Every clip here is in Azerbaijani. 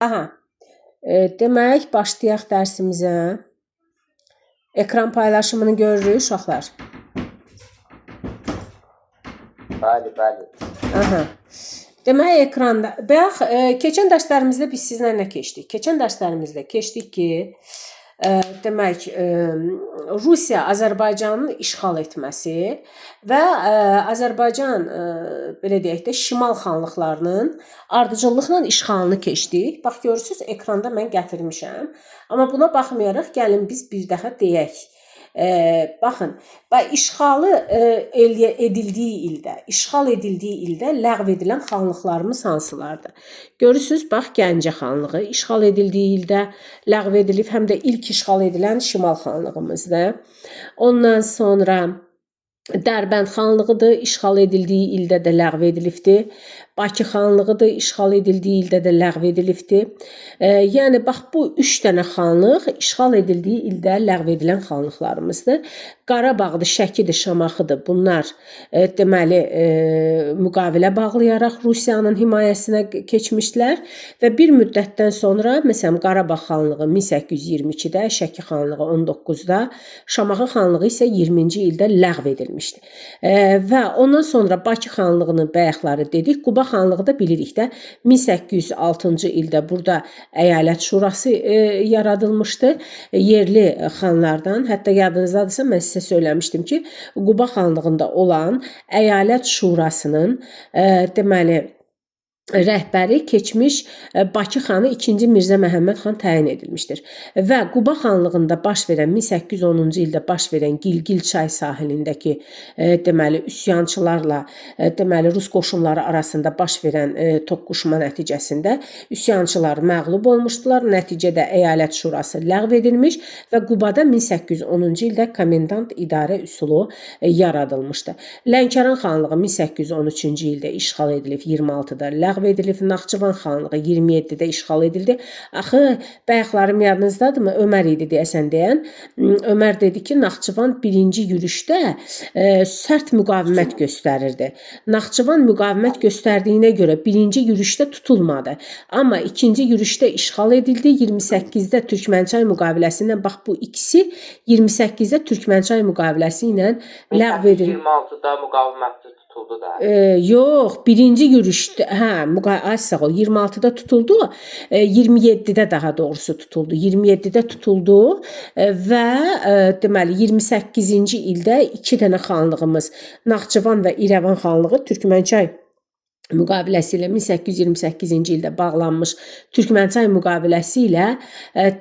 Aha. Demək, başlayaq dərsimizə. Ekran paylaşımını görürük uşaqlar. Bəli. Aha. Demək, ekranda. Bax, keçən dərslərimizdə biz sizlə nə keçdik? Keçən dərslərimizdə keçdik ki, demək, Rusiya Azərbaycanın işğal etməsi və Azərbaycan, belə deyək də, şimal xanlıqlarının ardıcıllıqla işğalını keçdik. Bax, görürsünüz, ekranda mən gətirmişəm. Amma buna baxmayaraq, gəlin biz bir daha deyək. Baxın, işğal edildiyi ildə ləğv edilən xanlıqlarımız hansılardır? Görürsünüz, bax, Gəncə xanlığı işğal edildiyi ildə ləğv edilib, həm də ilk işğal edilən şimal xanlığımızdır. Ondan sonra Dərbənd xanlığıdır, işğal edildiyi ildə də ləğv edilibdir. Bakı xanlığıdır, işğal edildiyi ildə də ləğv edilibdir. Yəni, bax, bu 3 dənə xanlıq işğal edildiyi ildə ləğv edilən xanlıqlarımızdır. Qarabağdır, Şəkidir, Şamaxıdır. Bunlar, deməli, müqavilə bağlayaraq Rusiyanın himayəsinə keçmişlər və bir müddətdən sonra, məsələn, Qarabağ xanlığı 1822-də, Şəki xanlığı 19-da, Şamaxı xanlığı isə 20-ci ildə ləğv edilmişdir. Və ondan sonra Bakı xanlığının bəyəxları dedik, Quba xanlığı da bilirik də 1806-cı ildə burada əyalət şurası yaradılmışdı. Yerli xanlardan, hətta yadınızdadırsa mən sizə söyləmişdim ki, Quba xanlığında olan əyalət şurasının deməli rəhbəri keçmiş Bakı xanı 2-ci Mirzə Məhəmməd xan təyin edilmişdir. Və Quba xanlığında baş verən 1810-cu ildə baş verən Gilgil çay sahilindəki deməli üsyançılarla deməli Rus qoşunları arasında baş verən toqquşma nəticəsində üsyançılar məğlub olmuşdular. Nəticədə əyalət şurası ləğv edilmiş və Qubada 1810-cu ildə komendant idarə üsulu yaradılmışdı. Lənkəran xanlığı 1813-cü ildə işğal edilib, 26-da ləğv edilib. Naxçıvan xanlığı 27-də işğal edildi. Axı, bəyəxlarım yadınızdadırmı? Ömər idi deyəsən deyən. Ömər dedi ki, Naxçıvan birinci yürüşdə sərt müqavimət göstərirdi. Naxçıvan müqavimət göstərdiyinə görə birinci yürüşdə tutulmadı. Amma ikinci yürüşdə işğal edildi. 28-də Türkmənçay müqaviləsi ilə, bax bu ikisi 28-də Türkmənçay müqaviləsi ilə ləğv edildi. 26-da müqavimətli tutuldu da. Yox, birinci yürüşdə, sağ ol, 26-da tutuldu, 27-də daha doğrusu tutuldu. 27-də tutuldu və deməli 28-ci ildə 2 dənə xanlığımız, Naxçıvan və İrəvan xanlığı Türkmənçay müqaviləsi ilə 1828-ci ildə bağlanmış Türkmənçay müqaviləsi ilə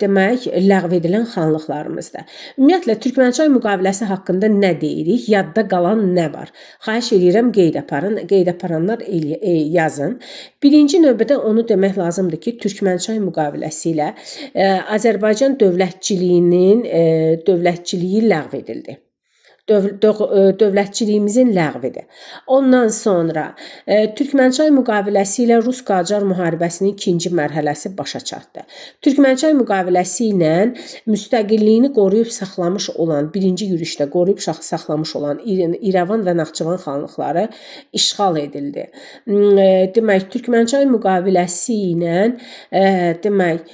demək ləğv edilən xanlıqlarımızdır. Ümumiyyətlə Türkmənçay müqaviləsi haqqında nə deyirik? Yadda qalan nə var? Xahiş edirəm qeyd aparın, qeyd aparanlar yazın. Birinci növbədə onu demək lazımdır ki, Türkmənçay müqaviləsi ilə Azərbaycan dövlətçiliyi ləğv edildi. Dövlətçiliyimizin ləğvidir. Ondan sonra Türkmənçay müqaviləsi ilə Rus-Qacar müharibəsinin 2-ci mərhələsi başa çatdı. Türkmənçay müqaviləsi ilə müstəqilliyini qoruyub saxlamış olan, birinci yürüşdə qoruyub saxlamış olan İrəvan və Naxçıvan xanlıqları işğal edildi. Demək, Türkmənçay müqaviləsi ilə demək,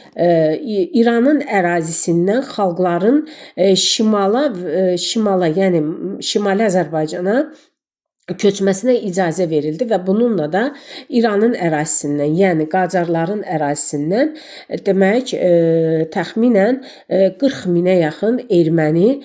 İranın ərazisindən xalqların şimala, yəni Şimali Azərbaycana köçməsinə icazə verildi və bununla da İranın ərazisindən, yəni Qacarların ərazisindən demək, təxminən 40 minə yaxın erməni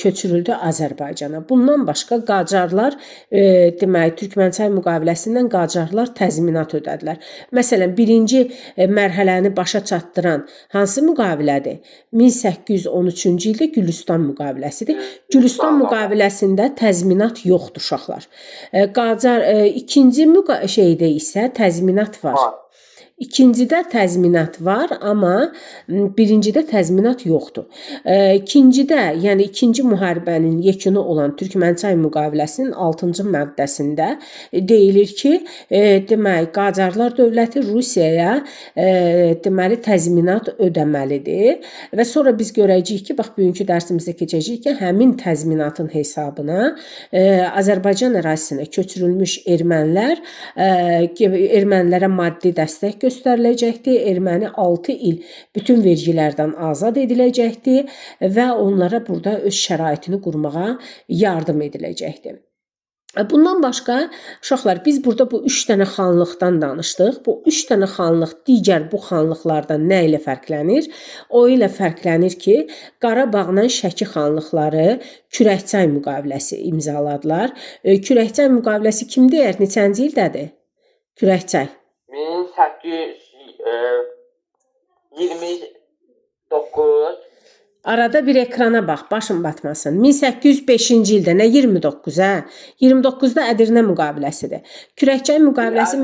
köçürüldü Azərbaycana. Bundan başqa Qacarlar, demək, Türkmənçay müqaviləsindən Qacarlar təzminat ödədilər. Məsələn, birinci mərhələni başa çatdıran hansı müqavilədir? 1813-cü ildə Gülüstan müqaviləsidir. Gülüstan müqaviləsində təzminat yoxdur uşaqlar. Qacar ikinci şeydə isə təzminat var. İkincidə təzminat var, amma birincidə təzminat yoxdur. İkincidə, yəni ikinci müharibənin yekunu olan Türkmənçay müqaviləsinin 6-cı maddəsində deyilir ki, demək, Qacarlar dövləti Rusiyaya deməli təzminat ödəməlidir və sonra biz görəcəyik ki, bax bugünkü dərsimizdə keçəcəyik ki, həmin təzminatın hesabına Azərbaycan ərazisinə köçürülmüş ermənilərə maddi dəstək göstəriləcəkdir. Erməni 6 il bütün vergilərdən azad ediləcəkdir və onlara burada öz şəraitini qurmağa yardım ediləcəkdir. Bundan başqa, uşaqlar, biz burada bu 3 dənə xanlıqdan danışdıq. Bu 3 dənə xanlıq digər bu xanlıqlardan nə ilə fərqlənir? O ilə fərqlənir ki, Qarabağla Şəki xanlıqları Kürəkçay müqaviləsi imzaladılar. Kürəkçay müqaviləsi kim deyər? Neçənci ildədir? Kürəkçay. 1829. Arada bir ekrana bax, başın batmasın. 1805-ci ildə, nə 29, hə? 29-da Ədirnə müqaviləsidir. Kürəkçay müqaviləsi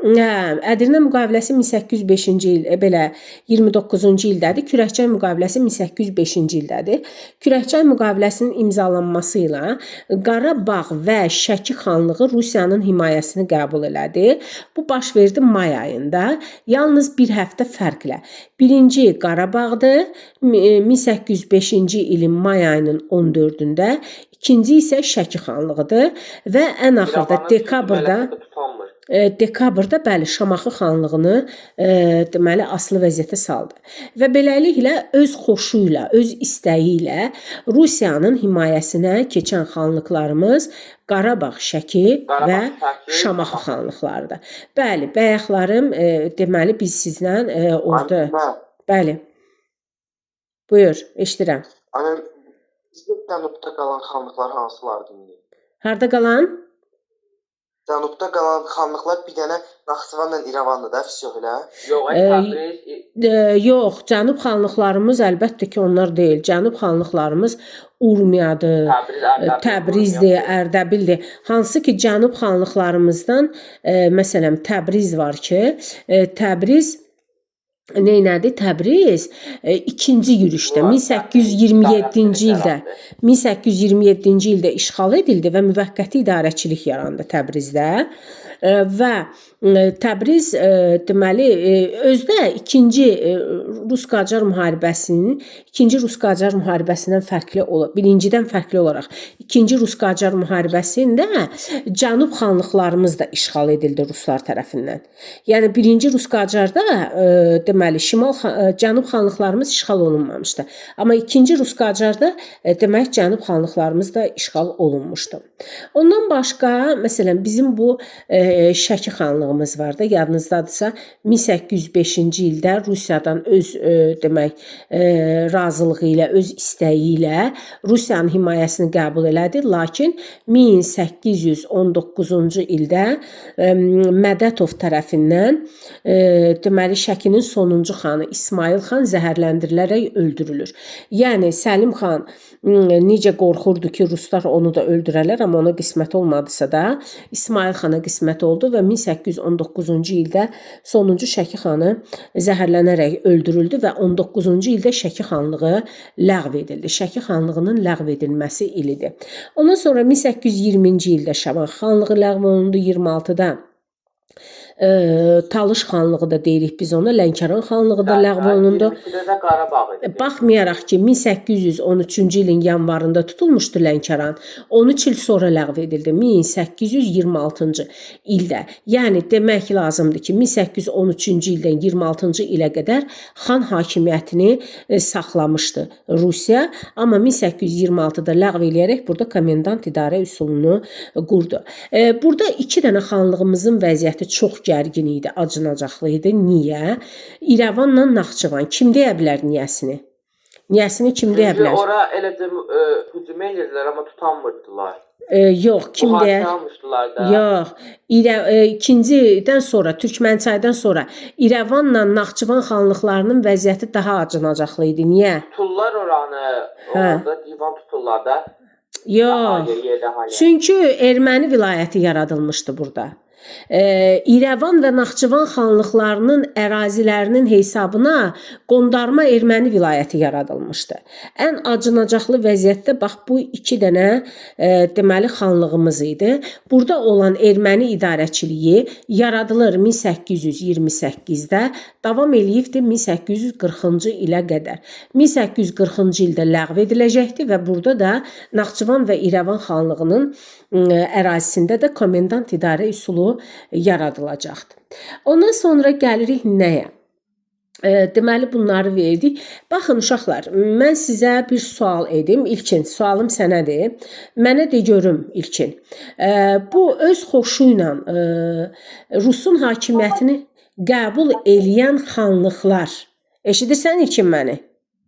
Ədirnə müqaviləsi 1805-ci il, belə 29-cu ildədir. Kürəkçay müqaviləsi 1805-ci ildədir. Kürəkçay müqaviləsinin imzalanması ilə Qarabağ və Şəki xanlığı Rusiyanın himayəsini qəbul elədi. Bu baş verdi may ayında. Yalnız bir həftə fərqlə. Birinci Qarabağdır, 1805-ci ilin may ayının 14-də. İkinci isə Şəki xanlığıdır və ən axırda dekabrda bəli Şamaxı xanlığını deməli asılı vəziyyətə saldı. Və beləliklə öz xoşu ilə, öz istəyi ilə Rusiyanın himayəsinə keçən xanlıqlarımız Qarabağ, Şəki və Şamaxı xanlıqlarıdır. Bəli, bəyəxlarım, deməli biz sizlə orada bəli. Buyur, eşidirəm. Cənubda qalan xanlıqlar hansılardır indi? Harda qalan? Cənubda qalan xanlıqlar bir dənə Naxçıvanla İrəvandır da, vəsyo elə. Yox, cənub xanlıqlarımız əlbəttə ki, onlar deyil. Cənub xanlıqlarımız Urmiyadır, Təbrizdir, Ərdəbildir. Hansı ki, cənub xanlıqlarımızdan məsələn Təbriz var ki, Təbriz neynədir? Təbriz ikinci yürüşdə 1827-ci ildə işğal edildi və müvəqqəti idarəçilik yarandı Təbrizdə. Və Təbriz deməli özdə ikinci Rus-Qacar müharibəsindən fərqli olaraq, birincidən fərqli olaraq ikinci Rus-Qacar müharibəsində cənub xanlıqlarımız da işğal edildi ruslar tərəfindən. Yəni birinci Rus-Qacarda deməli cənub xanlıqlarımız işğal olunmamışdı. Amma ikinci Rus-Qacarda demək cənub xanlıqlarımız da işğal olunmuşdu. Ondan başqa məsələn bizim bu Şəki xanlığımız var da, yadınızdadırsa 1805-ci ildə Rusiyadan öz demək razılığı ilə, öz istəyi ilə Rusiyanın himayəsini qəbul elədi. Lakin 1819-cu ildə Mədətov tərəfindən deməli Şəkinin sonuncu xanı İsmayıl xan zəhərləndirilərək öldürülür. Yəni Səlim xan necə qorxurdu ki, ruslar onu da öldürərlər, amma ona qismət olmadısa da İsmayıl xana qismət oldu və 1819-cu ildə sonuncu Şəki xanı zəhərlənərək öldürüldü və 19-cu ildə Şəki xanlığı ləğv edildi. Şəki xanlığının ləğv edilməsi ilidir. Ondan sonra 1820-ci ildə Şamaxı xanlığı ləğv olundu, 26-da Talış xanlığı da deyirik biz ona, Lənkəran xanlığı da ləğv olundu. Baxmayaraq ki 1813-cü ilin yanvarında tutulmuşdu Lənkəran, 13 il sonra ləğv edildi 1826-cı ildə. Yəni demək lazımdır ki 1813-cü ildən 26-cı ilə qədər xan hakimiyyətini saxlamışdı Rusiya, amma 1826-da ləğv eləyərək burada komendant idarə üsulunu qurdu. Burada iki dənə xanlığımızın vəziyyəti çox gərgin idi, acınacaqlı idi. Niyə? İrəvanla Naxçıvan. Kim deyə bilər niyəsini? Niyəsini kim deyə bilər? Ora eləcə hücum edirdilər, amma tutanmırdılar. Yox, kim deyə? Yox. İkincidən sonra, Türkmənçaydan sonra İrəvanla Naxçıvan xanlıqlarının vəziyyəti daha acınacaqlı idi. Niyə? Tuturlar oranı, orada divan tuturlar da. Yox. Çünki erməni vilayəti yaradılmışdı burada. İrəvan və Naxçıvan xanlıqlarının ərazilərinin hesabına qondarma erməni vilayəti yaradılmışdı. Ən acınacaqlı vəziyyətdə bax bu iki dənə deməli xanlığımız idi. Burada olan erməni idarəçiliyi yaradılır 1828-də, davam eləyibdi 1840-cı ilə qədər. 1840-cı ildə ləğv ediləcəkdi və burada da Naxçıvan və İrəvan xanlığının ərazisində də komendant idarə üsulu yaradılacaqdır. Ondan sonra gəlirik nəyə? Deməli bunları verdik. Baxın uşaqlar, mən sizə bir sual edim. İlkin, sualım sənədir. Mənə de görüm İlkin. Bu öz xoşu ilə Rusun hakimiyyətini qəbul eləyən xanlıqlar. Eşidirsən İlkin məni?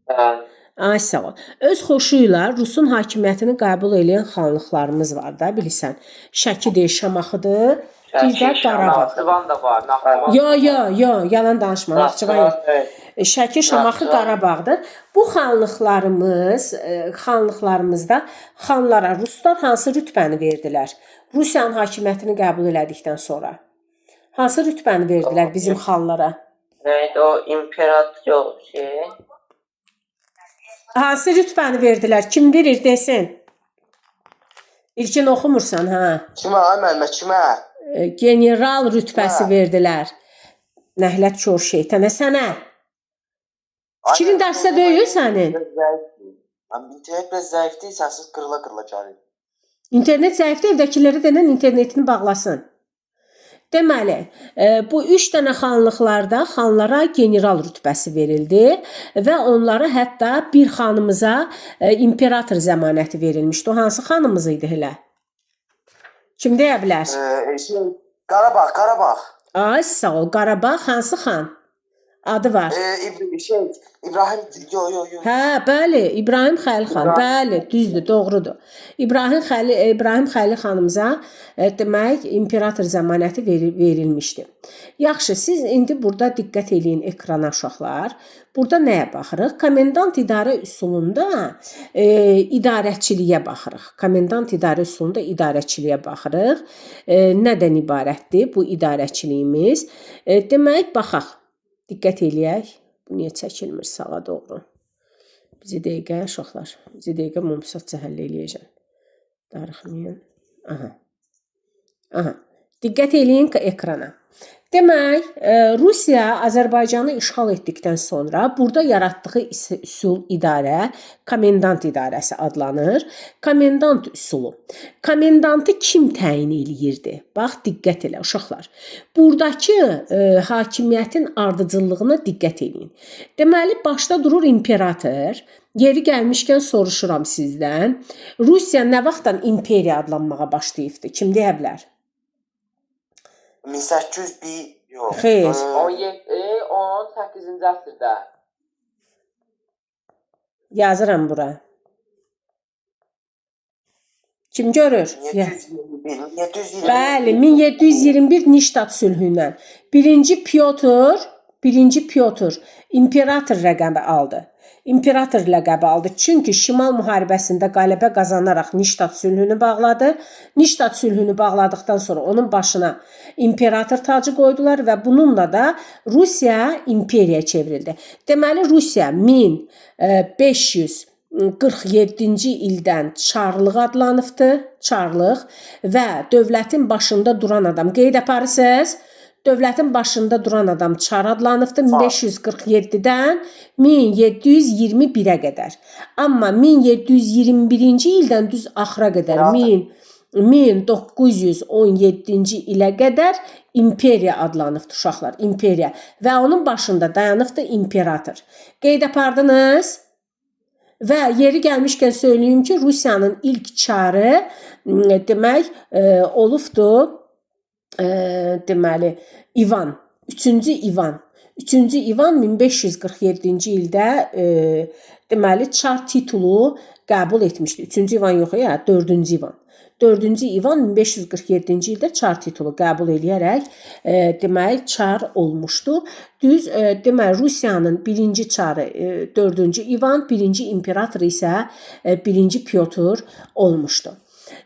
Hə. Ay sağ ol. Öz xoşu ilə Rusun hakimiyyətini qəbul eləyən xanlıqlarımız var da, bilirsən. Şəkidir, Şamaxıdır. Bir də Qarabağ. Naxçıvan da var. Naxçıvan. Yo, yalan danışma. Naxçıvan yox. Şəki, Şamaxı, Qarabağdır. Bu xanlıqlarımızda xanlara ruslar hansı rütbəni verdilər? Rusiyanın hakimiyyətini qəbul elədikdən sonra. Hansı rütbəni verdilər bizim xanlara? Neydi o imperator şey? Hansı rütbəni verdilər? Kim bilir desin? İlkin oxumursan, hə? Kimə, ay müəllimə, kimə? General rütbəsi verdilər. Nəhlət kör şeytana sənə. Fikrin dərsdə deyil sənin. İnternet biraz zəifdir, səssiz qırıla-qırıla gəlir. İnternet zəifdir, evdəkilərə denən internetini bağlasın. Deməli, bu 3 dənə xanlıqlarda xanlara general rütbəsi verildi və onlara hətta bir xanımıza imperator zəmanəti verilmişdi. O hansı xanımız idi elə? Kim deyə bilər? Qarabağ. Ay sağ ol, Qarabağ hansı xan? Adı var. İbrahim, yo. Hə, bəli, İbrahim Xəlil xan. Bəli, düzdür, doğrudur. İbrahim Xəlil xanımıza demək imperator zəmanəti verilmişdi. Yaxşı, siz indi burada diqqət eləyin ekrana uşaqlar. Burada nəyə baxırıq? Komendant idarə üsulunda idarəçiliyə baxırıq. Komendant idarə üsulunda idarəçiliyə baxırıq. Nədən ibarətdir bu idarəçiliyimiz? Demək, baxaq. Diqqət eləyək. Bu niyə çəkilmir sağa doğru? Bizi dəqiqə uşaqlar. Bizi dəqiqə mumsatca həll eləyəcəm. Darıxmayın. Aha. Diqqət eləyin ekrana. Demək, Rusiya Azərbaycanı işğal etdikdən sonra burada yaratdığı üsul idarə komendant idarəsi adlanır. Komendant üsulu. Komendantı kim təyin eləyirdi? Bax, diqqət elə uşaqlar. Buradakı hakimiyyətin ardıcıllığına diqqət eləyin. Deməli, başda durur imperator. Yeri gəlmişkən soruşuram sizdən. Rusiya nə vaxtdan imperiya adlanmağa başlayıbdı? Kim deyə bilər? 1801 yox. Xeyr. 18-ci əsrdə. Yazıram bura. Kim görür? 1721. Bəli, 1721 Niştat sülhü ilə. Birinci Pyotr imperator rəqəmi aldı. İmperator ləqəbi aldı. Çünki Şimal müharibəsində qələbə qazanaraq Niştat sülhünü bağladı. Niştat sülhünü bağladıqdan sonra onun başına imperator tacı qoydular və bununla da Rusiya imperiya çevrildi. Deməli, Rusiya 1547-ci ildən Çarlıq adlanıbdı. Çarlıq və dövlətin başında duran adam. Qeyd aparırsınız. Dövlətin başında duran adam Çar adlanıbdı 1547-dən 1721-ə qədər. Amma 1721-ci ildən düz axıra qədər 1917-ci ilə qədər imperiya adlanıbdı uşaqlar, imperiya və onun başında dayanıbdı imperator. Qeyd apardınız? Və yeri gəlmişkən söyləyim ki, Rusiyanın ilk çarı demək olubdu. Deməli, İvan, 3-cü İvan 1547-ci ildə deməli çar titulu qəbul etmişdi. 3-cü İvan yox ya, 4-cü İvan. 4-cü İvan 1547-ci ildə çar titulu qəbul eləyərək demək çar olmuşdu. Düz demək Rusiyanın birinci çarı 4-cü İvan, birinci imperator isə 1-ci Pyotr olmuşdu.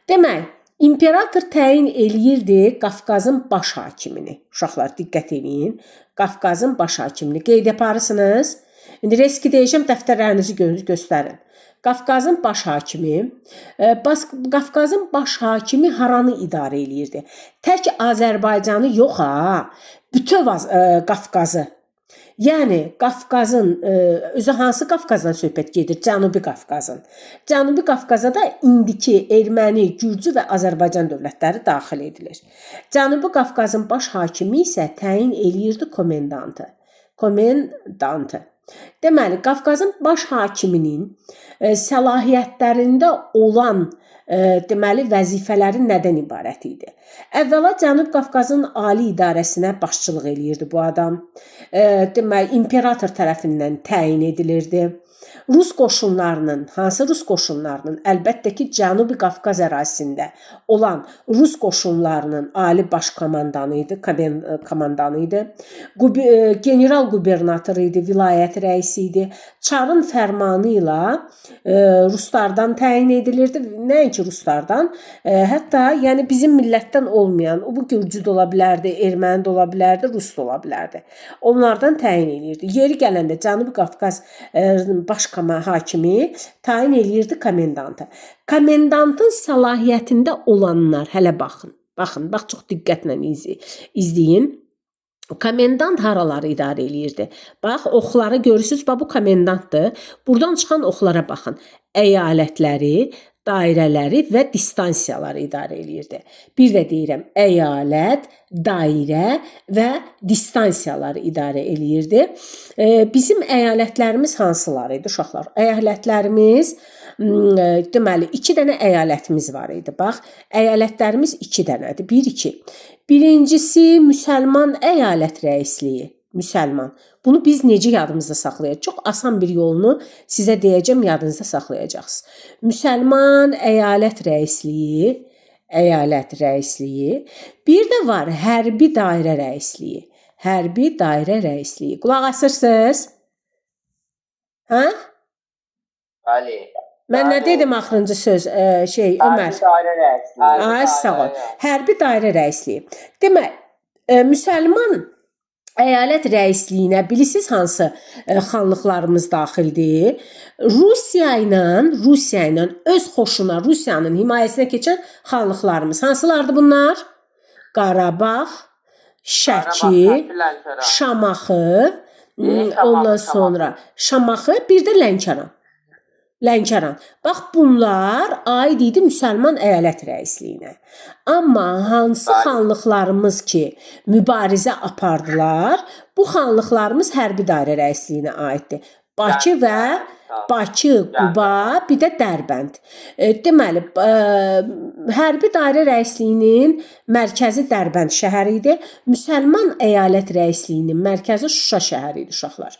Demək, İmperator təyin eləyirdi Qafqazın baş hakimini. Uşaqlar, diqqət eləyin. Qafqazın baş hakimini. Qeyd yaparsınız. İndi riski deyəcəm, dəftərlərinizi göstərin. Qafqazın baş hakimi. Qafqazın baş hakimi haranı idarə eləyirdi? Tək Azərbaycanı yox ha. Bütöv Qafqazı. Yəni Qafqazın özü hansı Qafqazdan söhbət gedir? Cənubi Qafqazın. Cənubi Qafqaza da indiki Erməni, Gürcü və Azərbaycan dövlətləri daxil edilir. Cənubi Qafqazın baş hakimi isə təyin eləyirdi komendantı. Deməli, Qafqazın baş hakiminin səlahiyyətlərində olan deməli vəzifələri nədən ibarət idi? Əvvəla Cənub Qafqazın ali idarəsinə başçılıq eləyirdi bu adam. Deməli, imperator tərəfindən təyin edilirdi. Rus qoşunlarının, hansı Rus qoşunlarının? Əlbəttə ki, Cənubi Qafqaz ərazisində olan Rus qoşunlarının ali baş komandanı idi, komandanı idi. General qubernator idi, vilayət rəisi idi. Çarın fərmanı ilə Ruslardan təyin edilirdi. Nəinki Ruslardan, hətta yəni bizim millətdən olmayan, bu Gürcü də ola bilərdi, Erməni də ola bilərdi, Rus da ola bilərdi. Onlardan təyin eləyirdi. Yeri gələndə Cənubi Qafqaz baş hakimi təyin eləyirdi komendantı. Komendantın səlahiyyətində olanlar, hələ baxın. Bax çox diqqətlə izləyin. Komendant haraları idarə eləyirdi? Bax, oxları görürsüz, bu komendantdır. Buradan çıxan oxlara baxın. Əyalətləri, dairələri və distansiyaları idarə eləyirdi. Bir də deyirəm, əyalət, dairə və distansiyaları idarə eləyirdi. Bizim əyalətlərimiz hansıları idi uşaqlar? Əyalətlərimiz deməli 2 dənə əyalətimiz var idi. Bax, əyalətlərimiz 2 dənədir. 1-2. Birincisi müsəlman əyalət rəisliyi. Müsəlman. Bunu biz necə yadımızda saxlayacağıq? Çox asan bir yolunu sizə deyəcəm, yadınızda saxlayacaqsınız. Müsəlman əyalət rəisliyi. Bir də var hərbi dairə rəisliyi. Hərbi dairə rəisliyi. Qulaq asırsınız? Hə? Bəli. Mən nə dedim axırıncı söz? Ömər. Hərbi dairə rəisliyi. Ay, sağ ol. Hərbi dairə rəisliyi. Demək, müsəlman əyalət rəisliyinə bilirsiniz hansı xanlıqlarımız daxildir? Rusiya ilə öz xoşuna Rusiyanın himayəsinə keçən xanlıqlarımız hansılardır bunlar? Qarabağ, Şəki, Şamaxı, ondan sonra Şamaxı, bir də Lənkəran. Bax, bunlar aid idi müsəlman əyalət rəisliyinə. Amma hansı xanlıqlarımız ki, mübarizə apardılar, bu xanlıqlarımız hərbi dairə rəisliyinə aiddir. Bakı, Quba, bir də Dərbənd. Deməli, hərbi dairə rəisliyinin mərkəzi Dərbənd şəhəri idi. Müsəlman əyalət rəisliyinin mərkəzi Şuşa şəhəri idi uşaqlar.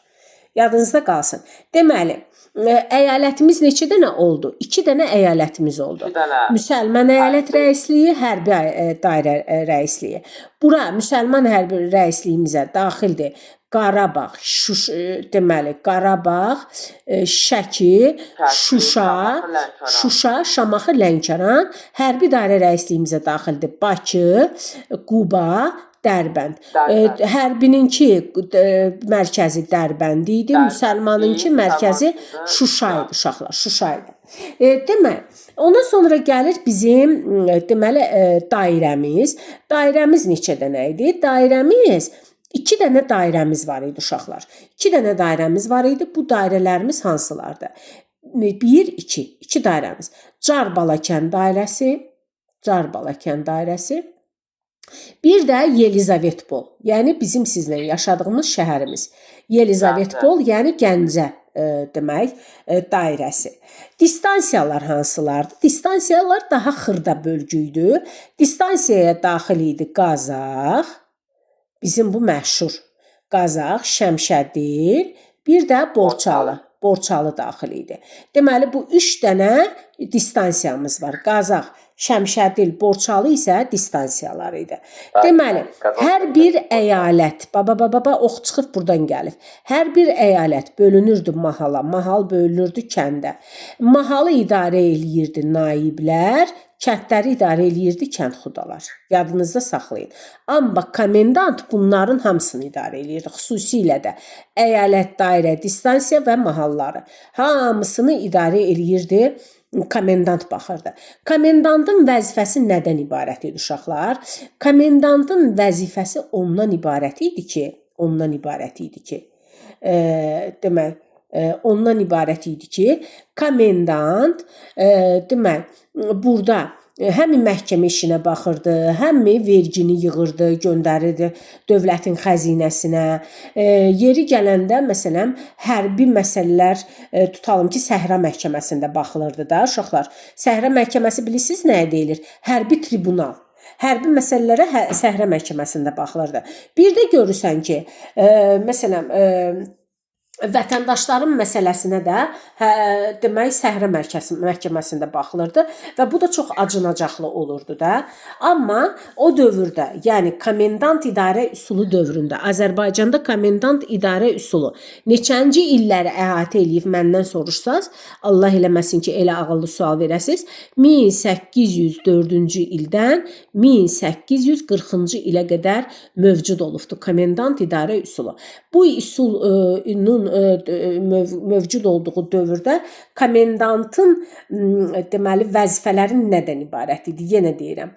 Yadınızda qalsın. Deməli, əyalətimiz neçə dənə oldu? 2 dənə əyalətimiz oldu. Müsəlman əyalət rəisliyi, hərbi dairə rəisliyi. Bura müsəlman hərbi rəisliyimizə daxildir. Qarabağ, Şəki, Şuşa, Şamaxı, Lənkəran. Hərbi dairə rəisliyimizə daxildir. Bakı, Quba, Dərbənd. Hərbininki mərkəzi Dərbənd idi, müsəlmanınki mərkəzi Şuşa idi uşaqlar, Şuşa idi. Demək, ondan sonra gəlir bizim deməli dairəmiz. Dairəmiz neçə dənə idi? Dairəmiz 2 dənə dairəmiz var idi uşaqlar. 2 dənə dairəmiz var idi. Bu dairələrimiz hansılardır? 1, 2 dairəmiz. Carbalakən dairəsi. Bir də Yelizavetpol, yəni bizim sizlə yaşadığımız şəhərimiz. Yelizavetpol, yəni Gəncə demək dairəsi. Distansiyalar hansılardır? Distansiyalar daha xırda bölgü idi. Distansiyaya daxil idi Qazax, bizim bu məşhur Qazax, Şəmşədil, bir də Borçalı daxil idi. Deməli, bu 3 dənə distansiyamız var. Qazax, Şəmşədil, Borçalı isə distansiyalar idi. Deməli, hər bir əyalət, ox çıxıb buradan gəlib. Hər bir əyalət bölünürdü mahala, mahal bölünürdü kəndə. Mahalı idarə eləyirdi naiblər, kəndləri idarə eləyirdi kəndxudalar. Yadınızda saxlayın. Amma komendant bunların hamısını idarə eləyirdi. Xüsusilə də əyalət, dairə, distansiya və mahalları. Hamısını idarə eləyirdi. Komendant baxırdı. Komendantın vəzifəsi nədən ibarət idi uşaqlar? Komendantın vəzifəsi ondan ibarət idi ki, ondan ibarət idi ki, demək, ondan ibarət idi ki, komendant demək, burada həm məhkəmə işinə baxırdı, həm vergini yığırdı, göndərirdi dövlətin xəzinəsinə. Yeri gələndə məsələn hərbi məsələlər tutalım ki, Səhra məhkəməsində baxılırdı da uşaqlar. Səhra məhkəməsi bilirsiniz nəyə deyilir? Hərbi tribunal. Hərbi məsələlərə Səhra məhkəməsində baxılırdı. Bir də görürsən ki, məsələn vətəndaşların məsələsinə də demək Səhra məhkəməsində baxılırdı və bu da çox acınacaqlı olurdu da. Amma o dövrdə, yəni komendant idarə üsulu dövründə Azərbaycanda komendant idarə üsulu neçənci illəri əhatə eləyib məndən soruşsaz, Allah eləməsin ki, elə ağıllı sual verəsiz. 1804-cü ildən 1840-cı ilə qədər mövcud olubdu komendant idarə üsulu. Bu üsulun mövcud olduğu dövrdə komendantın deməli vəzifələri nədən ibarət idi? Yenə deyirəm.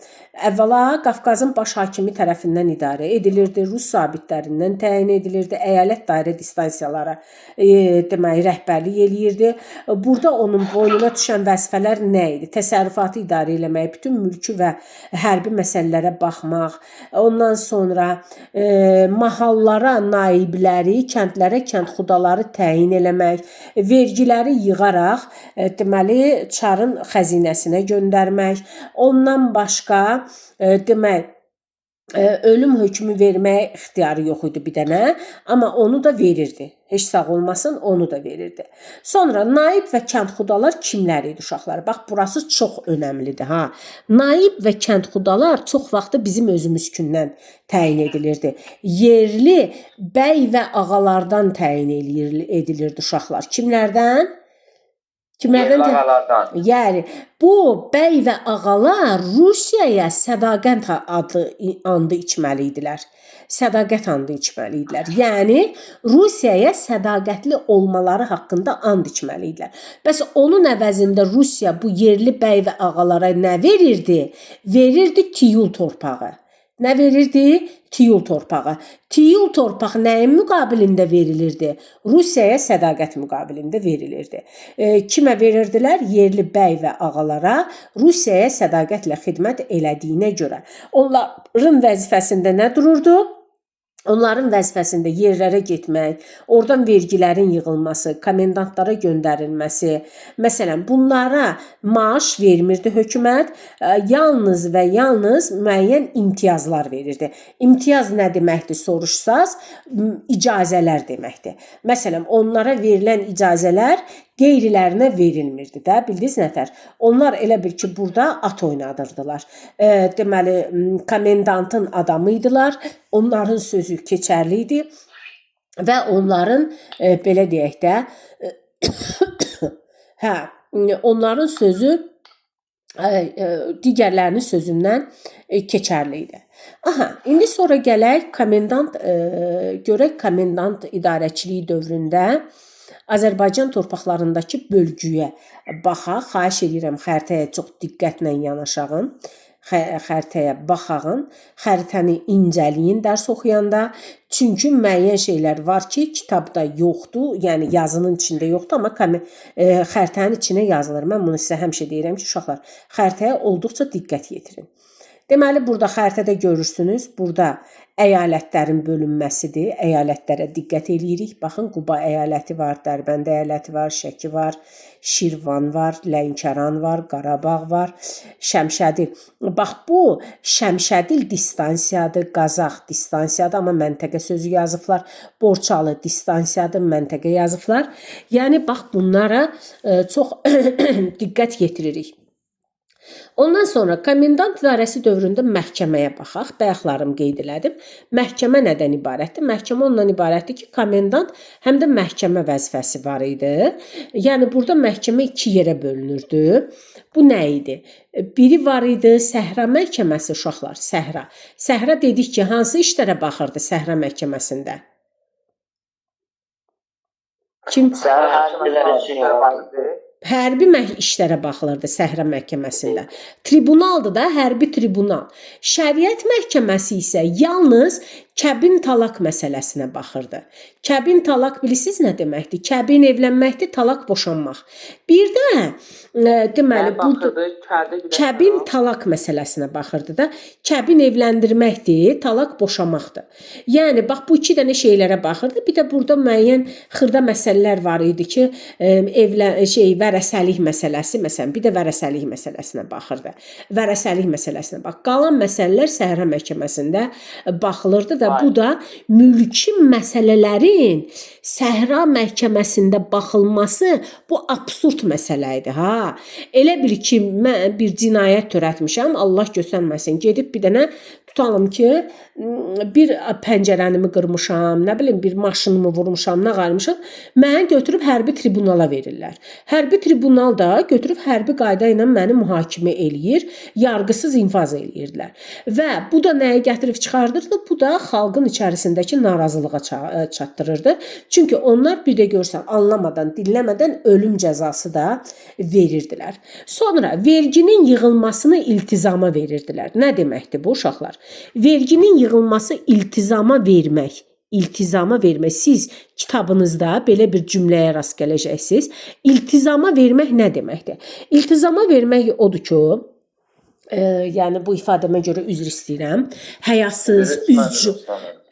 Əvvəla Qafqazın baş hakimi tərəfindən idarə edilirdi, Rus zabitlərindən təyin edilirdi, əyalət dairə distansiyalara deməli rəhbərlik eləyirdi. Burada onun boynuna düşən vəzifələr nə idi? Təsərrüfatı idarə etmək, bütün mülki və hərbi məsələlərə baxmaq, ondan sonra mahallara naibləri, kəndlərə kəndxudaları təyin eləmək, vergiləri yığaraq deməli çarın xəzinəsinə göndərmək, ondan başqa demək ölüm hökmü verməyə ixtiyarı yox idi bir dənə, amma onu da verirdi. Heç sağ olmasın, onu da verirdi. Sonra naib və kəndxudalar kimlər idi uşaqlar? Bax, burası çox önəmlidir ha. Naib və kəndxudalar çox vaxtı bizim özümüzkündən təyin edilirdi. Yerli bəy və ağalardan təyin edilirdi uşaqlar. Kimlərdən? Ağalardan. Yəni bu bəy və ağalar Rusiyaya sədaqət andı içməli idilər. Sədaqət andı içməli idilər. Yəni Rusiyaya sədaqətli olmaları haqqında and içməli idilər. Bəs onun əvəzində Rusiya bu yerli bəy və ağalara nə verirdi? Verirdi tiyul torpağı. Nə verirdi? Tiyul torpağı. Tiyul torpaq nəyin müqabilində verilirdi? Rusiyaya sədaqət müqabilində verilirdi. Kimə verirdilər? Yerli bəy və ağalara Rusiyaya sədaqətlə xidmət elədiyinə görə. Onların vəzifəsində nə dururdu? Onların vəzifəsində yerlərə getmək, oradan vergilərin yığılması, komendantlara göndərilməsi, məsələn, bunlara maaş vermirdi hökumət, yalnız və yalnız müəyyən imtiyazlar verirdi. İmtiyaz nə deməkdir soruşsaz, icazələr deməkdir. Məsələn, onlara verilən icazələr qeyrilərinə verilmirdi də, bildiniz nətər? Onlar elə bil ki, burada at oynadırdılar. Deməli, komendantın adamı idilər, onların sözü keçərli idi və onların, belə deyək də, onların sözü digərlərinin sözündən keçərli idi. Aha, indi sonra gələk görək komendant idarəçiliyi dövründə Azərbaycan torpaqlarındakı bölgüyə baxaq. Xahiş edirəm xəritəyə çox diqqətlə yanaşağın. Xəritəyə baxağın. Xəritəni incəliyin dərs oxuyanda. Çünki müəyyən şeylər var ki, kitabda yoxdur. Yəni yazının içində yoxdur, amma xəritənin içinə yazılır. Mən bunu sizə həmişə deyirəm ki, uşaqlar, xəritəyə olduqca diqqət yetirin. Deməli, burada xəritədə görürsünüz, burada əyalətlərin bölünməsidir. Əyalətlərə diqqət eləyirik. Baxın, Quba əyaləti var, Dərbənd əyaləti var, Şəki var, Şirvan var, Lənkəran var, Qarabağ var, Şəmşədil. Bax, bu Şəmşədil distansiyadır, Qazax distansiyadır, amma məntəqə sözü yazıblar. Borçalı distansiyadır, məntəqə yazıblar. Yəni, bax, bunlara çox diqqət yetiririk. Ondan sonra komendant idarəsi dövründə məhkəməyə baxaq. Bayaqlarım qeyd elədim. Məhkəmə nədən ibarətdir? Məhkəmə ondan ibarətdir ki, komendant həm də məhkəmə vəzifəsi var idi. Yəni burada məhkəmə iki yerə bölünürdü. Bu nə idi? Biri var idi Səhra məhkəməsi uşaqlar. Səhra. Səhra dedik ki, hansı işlərə baxırdı Səhra məhkəməsində? Kim? Hərbi işlərə baxılırdı Səhra məhkəməsində. Tribunaldır da, hərbi tribunal. Şəriət məhkəməsi isə yalnız kəbin talaq məsələsinə baxırdı. Kəbin talaq bilirsiniz nə deməkdir? Kəbin evlənməkdir, talaq boşanmaq. Bir də deməli bu kəbin talaq məsələsinə baxırdı da. Kəbin evləndirməkdir, talaq boşamaqdır. Yəni bax bu iki dənə şeylərə baxırdı. Bir də burada müəyyən xırda məsələlər var idi ki, vərəsəlik məsələsi, məsələn, bir də vərəsəlik məsələsinə baxırdı. Vərəsəlik məsələsinə bax. Qalan məsələlər Səhra məhkəməsində baxılırdı və bu da mülki məsələlərin Səhra məhkəməsində baxılması bu absurd məsələ idi ha. Elə bil ki, mən bir cinayət törətmişəm, Allah göstərməsin. Gedib bir dənə tutalım ki, bir pəncərənimi qırmışam, nə bilim bir maşınımı vurmuşam, nə qalmışam. Məni götürüb hərbi tribunala verirlər. Hərbi tribunal da götürüb hərbi qayda ilə məni mühakimə eləyir, yargısız infaz eləyirdilər. Və bu da nəyə gətirib çıxardırdı? Bu da xalqın içərisindəki narazılığa çatdırırdı. Çünki onlar bir də görsən anlamadan, dinləmədən ölüm cəzası da verirdilər. Sonra verginin yığılmasını iltizama verirdilər. Nə deməkdir bu uşaqlar? Verginin yığılması iltizama vermək. İltizama vermək. Siz kitabınızda belə bir cümləyə rast gələcəksiniz. İltizama vermək nə deməkdir? İltizama vermək odur ki, yəni bu ifadəmə görə üzr istəyirəm.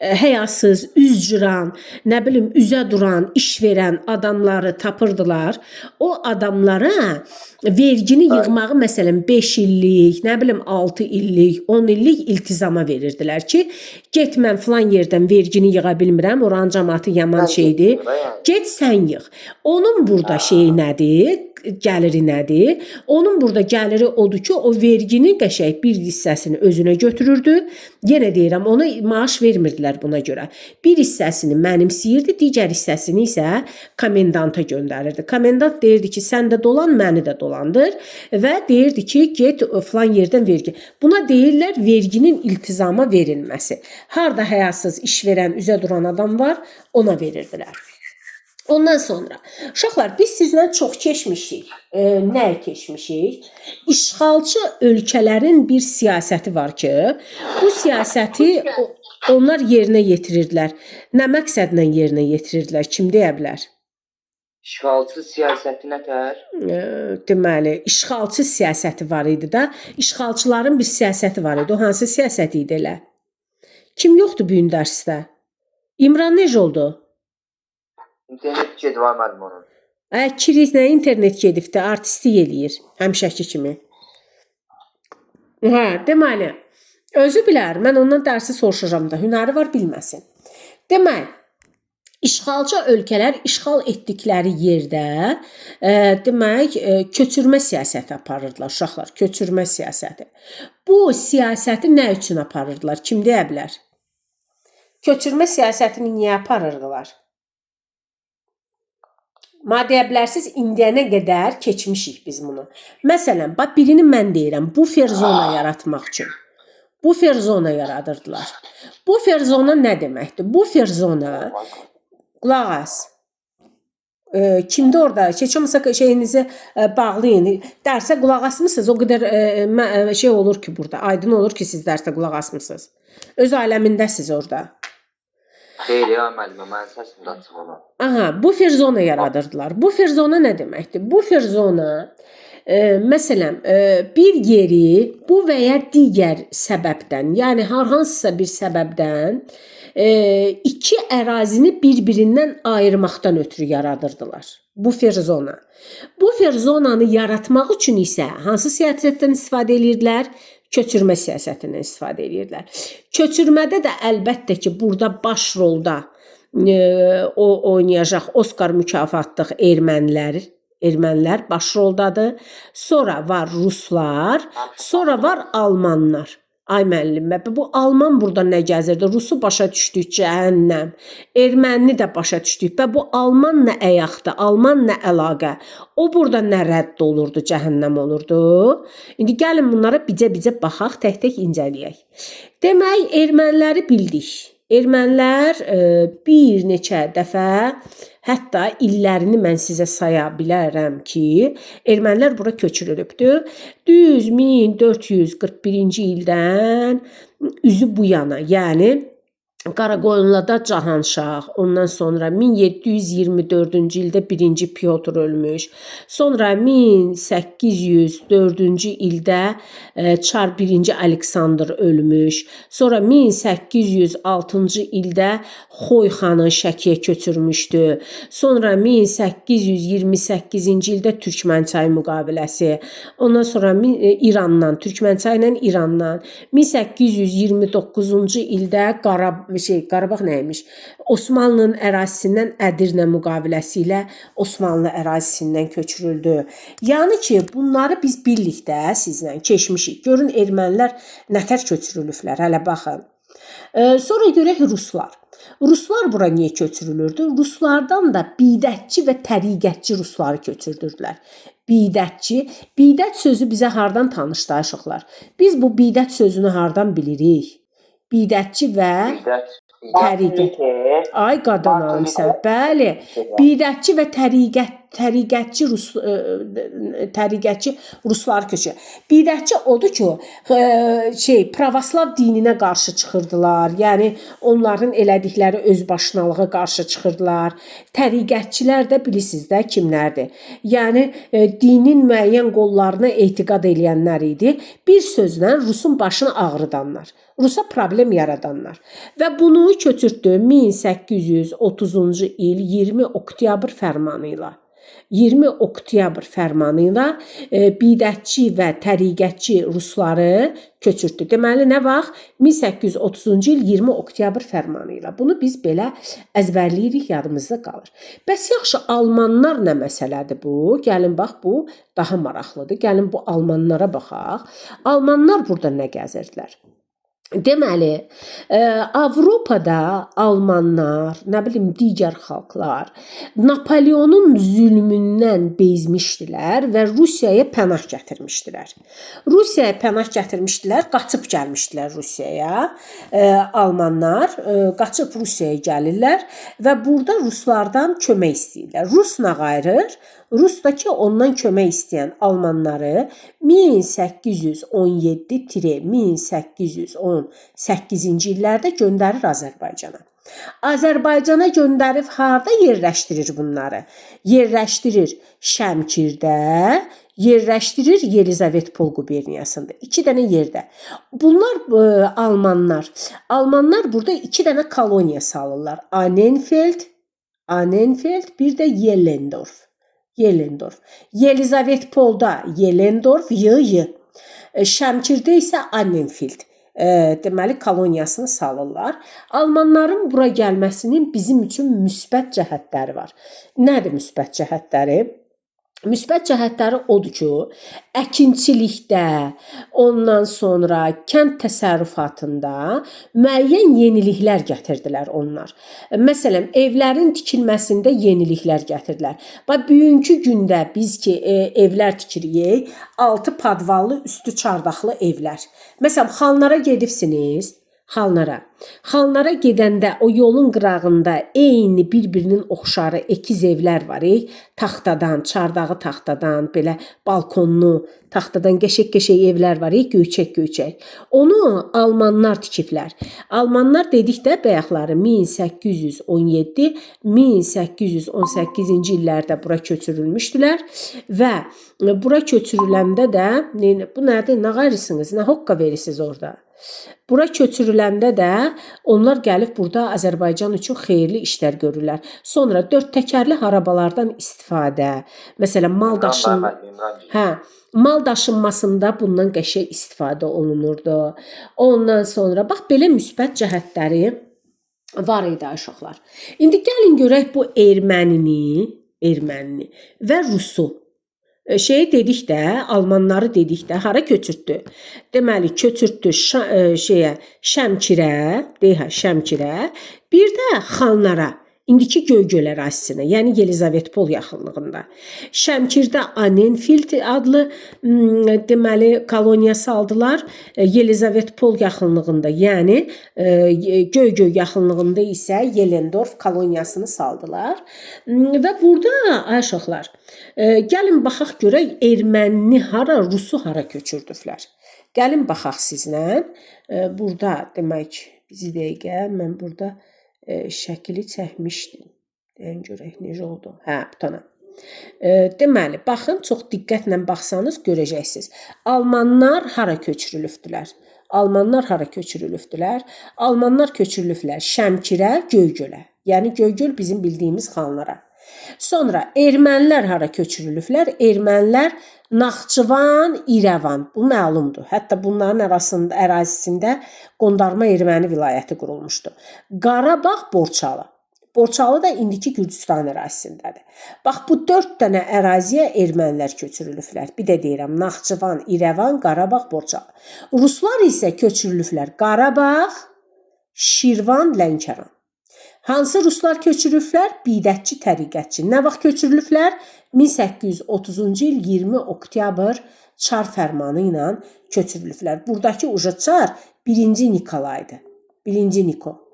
Həyasız, üzcüran, nə bilim üzə duran, iş verən adamları tapırdılar. O adamlara vergini yığmağı məsələn 5 illik, nə bilim 6 illik, 10 illik iltizama verirdilər ki, get mən filan yerdən vergini yığa bilmirəm, oranın cəmaatı yaman şeydir. Get sən yığ. Onun burada şeyi nədir? Gəliri nədir? Onun burada gəliri odur ki, o verginin qəşəng bir hissəsini özünə götürürdü. Yenə deyirəm, ona maaş vermirdilər buna görə. Bir hissəsini mənimsəyirdi, digər hissəsini isə komendanta göndərirdi. Komendant deyirdi ki, sən də dolan, məni də dolandır və deyirdi ki, get filan yerdən vergi. Buna deyirlər verginin iltizama verilməsi. Harda həyasız iş verən, üzə duran adam var, ona verirdilər. Ondan sonra, uşaqlar, biz sizlə çox keçmişik. Nəyə keçmişik? İşğalçı ölkələrin bir siyasəti var ki, bu siyasəti onlar yerinə yetirirdilər. Nə məqsədlə yerinə yetirirdilər? Kim deyə bilər? İşğalçı siyasəti nətər? Deməli, işğalçı siyasəti var idi da. İşğalçıların bir siyasəti var idi. O hansı siyasəti idi elə? Kim yoxdur bu gün dərsdə? İmran necə oldu? İnternet gedib müəllim onun. Kiris nə internet gedibdi, artistlik eləyir, həmişəki kimi. Deməli, özü bilər, mən ondan dərsi soruşuram da, hünəri var bilməsin. Deməli, işğalçı ölkələr işğal etdikləri yerdə demək, köçürmə siyasəti aparırdılar, uşaqlar, köçürmə siyasəti. Bu siyasəti nə üçün aparırdılar, kim deyə bilər? Köçürmə siyasətini niyə aparırdılar? Deyə bilərsiniz, indiyənə qədər keçmişik biz bunu. Məsələn, birini mən deyirəm, bufer zona yaratmaq üçün. Bufer zona yaradırdılar. Bufer zona nə deməkdir? Bufer zona, qulaq as. Kimdə orada? Heç olmasa şeyinizi bağlayın. Dərsə qulaq asmısınız, o qədər şey olur ki burada. Aydın olur ki, siz dərsə qulaq asmısınız. Öz aləmindəsiz orada. Xeyr, ya müəllimə, mənim səsim də açıq olar. Aha, bufer zona yaradırdılar. Bufer zona nə deməkdir? Bufer zona, məsələn, bir yeri bu və ya digər səbəbdən, yəni hər hansısa bir səbəbdən iki ərazini bir-birindən ayırmaqdan ötürü yaradırdılar. Bufer zona. Bufer zonanı yaratmaq üçün isə hansı siyasətdən istifadə edirdilər? Köçürmə siyasətindən istifadə edirdilər. Köçürmədə də əlbəttə ki, burada baş rolda o oynayacaq Oskar mükafatlıq ermənilər baş roldadır. Sonra var ruslar, sonra var almanlar. Ay müəllim, bu alman burada nə gəzirdi? Rusu başa düşdük, cəhənnəm. Ermənini də başa düşdük. Bu alman nə əyaqda, alman nə əlaqə? O burada nə rədd olurdu, cəhənnəm olurdu. İndi gəlin bunlara bicə-bicə baxaq, tək-tək incələyək. Demək, erməniləri bildik. Ermənilər bir neçə dəfə, hətta illərini mən sizə saya bilərəm ki, ermənilər bura köçürülübdür. Düz 1441-ci ildən üzü bu yana, yəni Qaraqoyunluda Cahanşah, ondan sonra 1724-cü ildə 1-ci Pyotr ölmüş. Sonra 1804-cü ildə Çar 1-ci Aleksandr ölmüş. Sonra 1806-cı ildə Xoy xanı Şəkiyə köçürmüşdü. Sonra 1828-ci ildə Türkmənçay müqaviləsi. Ondan sonra İrandan, Türkmənçay ilə İrandan 1829-cu ildə Qarabağ nəymiş? Osmanlının ərazisindən Ədirnə müqaviləsi ilə Osmanlı ərazisindən köçürüldü. Yəni ki, bunları biz birlikdə sizlə keçmişik. Görün ermənilər nətər köçürülüblər, hələ baxın. Sonra görək ruslar. Ruslar bura niyə köçürülürdü? Ruslardan da bidətçi və təriqətçi rusları köçürdürdülər. Bidətçi, bidət sözü bizə hardan tanışdı aşıqlar? Biz bu bidət sözünü hardan bilirik? Bidətçi və təriqət. Ay qadan almışsan. Bəli. Bidətçi və təriqətçi ruslar köçür. Bidətçi odur ki, pravoslav dininə qarşı çıxırdılar. Yəni onların elədikləri özbaşınalığa qarşı çıxırdılar. Təriqətçilər də bilirsiniz də kimlərdir? Yəni dinin müəyyən qollarına etiqad edənlər idi. Bir sözlə Rusun başını ağrıdanlar. Rusa problem yaradanlar. Və bunu köçürtdü 1830-cu il 20 oktyabr fərmanı ilə. 20 oktyabr fərmanı ilə bidətçi və təriqətçi rusları köçürtdü. Deməli, nə vaxt? 1830-cu il 20 oktyabr fərmanı ilə. Bunu biz belə əzbərləyirik, yadımızda qalır. Bəs yaxşı, almanlar nə məsələdir bu? Gəlin, bax, bu daha maraqlıdır. Gəlin, bu almanlara baxaq. Almanlar burada nə gəzirdilər? Deməli, Avropada almanlar, nə bilim, digər xalqlar Napoleonun zülmündən bezmişdilər və Rusiyaya pənah gətirmişdilər. Rusiyaya pənah gətirmişdilər, qaçıb gəlmişdilər Rusiyaya. Almanlar qaçıb Rusiyaya gəlirlər və burada ruslardan kömək istəyirlər. Rus nə qayırır? Rus da ki, ondan kömək istəyən almanları 1817-1818-ci illərdə göndərir Azərbaycana. Azərbaycana göndərib harda yerləşdirir bunları? Yerləşdirir Şəmkirdə, yerləşdirir Yelizavetpol quberniyasında. 2 dənə yerdə. Bunlar Almanlar burada 2 dənə koloniya salırlar. Annenfeld, bir də Yellendorf. Yelizavetpolda Yellendorf, Şəmkirdə isə Annenfeld. Deməli, koloniyasını salırlar. Almanların bura gəlməsinin bizim üçün müsbət cəhətləri var. Nədir müsbət cəhətləri? Müsbət cəhətləri odur ki, əkinçilikdə, ondan sonra kənd təsərrüfatında müəyyən yeniliklər gətirdilər onlar. Məsələn, evlərin tikilməsində yeniliklər gətirdilər. Bugünkü gündə biz ki, evlər tikirik, altı padvallı, üstü çardaqlı evlər. Məsələn, xanlara gedibsiniz, Xanlara gedəndə o yolun qırağında eyni bir-birinin oxşarı əkiz evlər var. Taxtadan, çardağı taxtadan, belə balkonlu taxtadan qəşəng evlər var. Göyçək. Onu almanlar tikiblər. Almanlar dedikdə bayaqları 1817-1818-ci illərdə bura köçürülmüşdülər və bura köçürüləndə də bu nədir? Nə qayırsınız? Nə hoqqa verirsiniz orada? Bura köçürüləndə də onlar gəlib burada Azərbaycan üçün xeyirli işlər görürlər. Sonra 4 təkərli arabalardan istifadə, məsələn, mal daşınmasında bundan qəşəng istifadə olunurdu. Ondan sonra bax belə müsbət cəhətləri var idi uşaqlar. İndi gəlin görək bu ermənini və rusu. Almanları dedikdə hara köçürtdü? Deməli, köçürtdü Şəmkirə, bir də xanlara, indiki Göygöl ərazisinə, yəni Yelizavetpol yaxınlığında. Şəmkirdə Annenfeld adlı deməli koloniya saldılar. Yelizavetpol yaxınlığında, yəni Göygöl yaxınlığında isə Yellendorf koloniyasını saldılar. Və burada aşıqlar, gəlin baxaq görək ermənini hara, rusu hara köçürdülər. Gəlin baxaq sizlə. Burada demək Bizi dəqiqə mən burada şəkili çəkmişdim. Deyən görək necə oldu. Hə, butana. Deməli, baxın, çox diqqətlə baxsanız görəcəksiniz. Almanlar hara köçürülübdülər? Almanlar hara köçürülübdülər? Almanlar köçürülüblər Şəmkirə, Göygölə. Yəni Göygöl bizim bildiyimiz xanlara. Sonra ermənilər hara köçürülüblər? Ermənilər Naxçıvan, İrəvan. Bu məlumdur. Hətta bunların ərazisində qondarma erməni vilayəti qurulmuşdu. Qarabağ, Borçalı. Borçalı da indiki Gürcüstan ərazisindədir. Bax, bu 4 dənə əraziyə ermənilər köçürülüblər. Bir də deyirəm, Naxçıvan, İrəvan, Qarabağ, Borçalı. Ruslar isə köçürülüblər Qarabağ, Şirvan, Lənkəran. Hansı ruslar köçürülüblər? Bidətçi, təriqətçi. Nə vaxt köçürülüblər? 1830-cu il 20 oktyabr Çar fərmanı ilə köçürülüblər. Buradakı Çar 1-ci Nikolaydır. 1-ci Niko.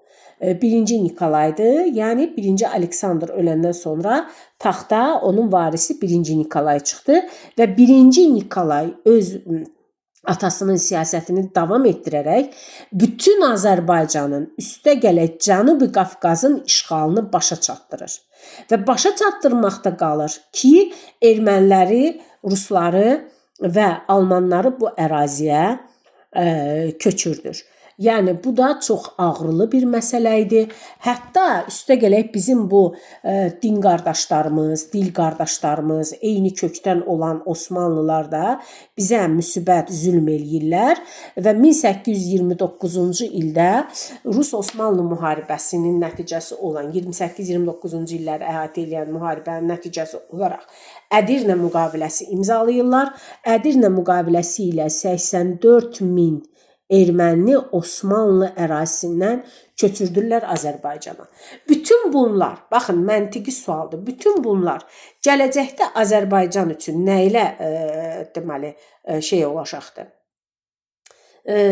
1-ci Nikolaydır. Yəni 1-ci Aleksandr öləndən sonra taxta onun varisi 1-ci Nikolay çıxdı və 1-ci Nikolay öz atasının siyasətini davam etdirərək bütün Azərbaycanın üstə gələk Cənubi Qafqazın işğalını başa çatdırır. Və başa çatdırmaqda qalır ki, erməniləri, rusları və almanları bu əraziyə köçürdür. Yəni bu da çox ağrılı bir məsələ idi. Hətta üstə gələk bizim bu din qardaşlarımız, dil qardaşlarımız, eyni kökdən olan Osmanlılar da bizə müsibət zülm eləyirlər və 1829-cu ildə Rus-Osmanlı müharibəsinin nəticəsi olan 28-29-cu illəri əhatə edən müharibənin nəticəsi olaraq Ədirnə müqaviləsi imzalayırlar. Ədirnə müqaviləsi ilə 84.000 erməni Osmanlı ərazisindən köçürdülər Azərbaycana. Bütün bunlar, baxın, məntiqi sualdır. Bütün bunlar gələcəkdə Azərbaycan üçün nə ilə deməli şey olacaqdır?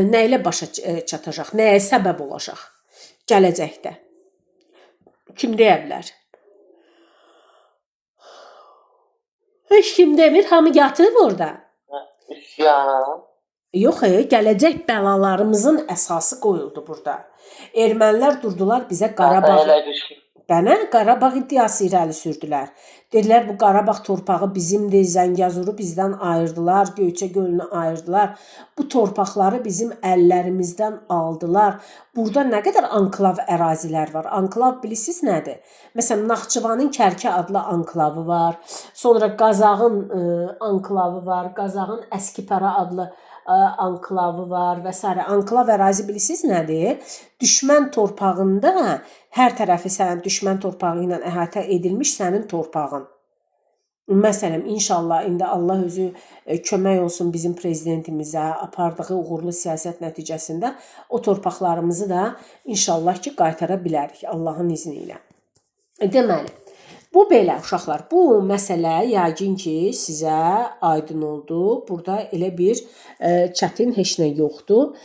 Nə ilə başa çatacaq? Nəyə səbəb olacaq gələcəkdə? Kim deyə bilər? Heç kim demir, hamı yatıb orada. Üsyan. Yox, gələcək bəlalarımızın əsası qoyuldu burada. Ermənilər durdular bizə Qarabağ iddiası irəli sürdülər. Dedilər, bu Qarabağ torpağı bizimdir, Zəngəzuru bizdən ayırdılar, Göyçə gölünü ayırdılar. Bu torpaqları bizim əllərimizdən aldılar. Burada nə qədər anklav ərazilər var. Anklav bilirsiniz nədir? Məsələn, Naxçıvanın Kərkə adlı anklavı var. Sonra Qazağın anklavı var. Qazağın Əskipara adlı anklavı var və s. Anklav ərazi bilirsiniz nədir? Düşmən torpağında hər tərəfi sənin düşmən torpağı ilə əhatə edilmiş sənin torpağın. Məsələn, inşallah indi Allah özü kömək olsun bizim prezidentimizə, apardığı uğurlu siyasət nəticəsində o torpaqlarımızı da inşallah ki qaytara bilərik Allahın izni ilə. Deməli, bu belə uşaqlar, bu məsələ yəqin ki sizə aydın oldu. Burada elə bir çətin heç nə yoxdur.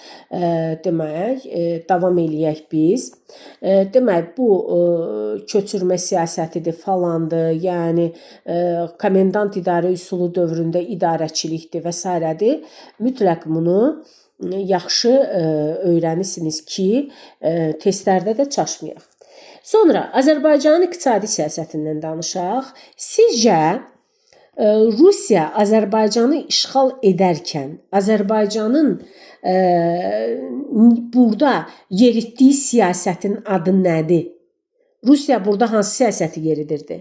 Demək, davam eləyək biz. Demək, bu köçürmə siyasətidir falandır. Yəni komendant idarə üsulu dövründə idarəçilikdir və s.dir. Mütləq bunu yaxşı öyrənirsiniz ki, testlərdə də çaşmayaq. Sonra Azərbaycanın iqtisadi siyasətindən danışaq. Sizcə Rusiya Azərbaycanı işğal edərkən Azərbaycanın burada yeritdiyi siyasətin adı nədir? Rusiya burada hansı siyasəti yeridirdi?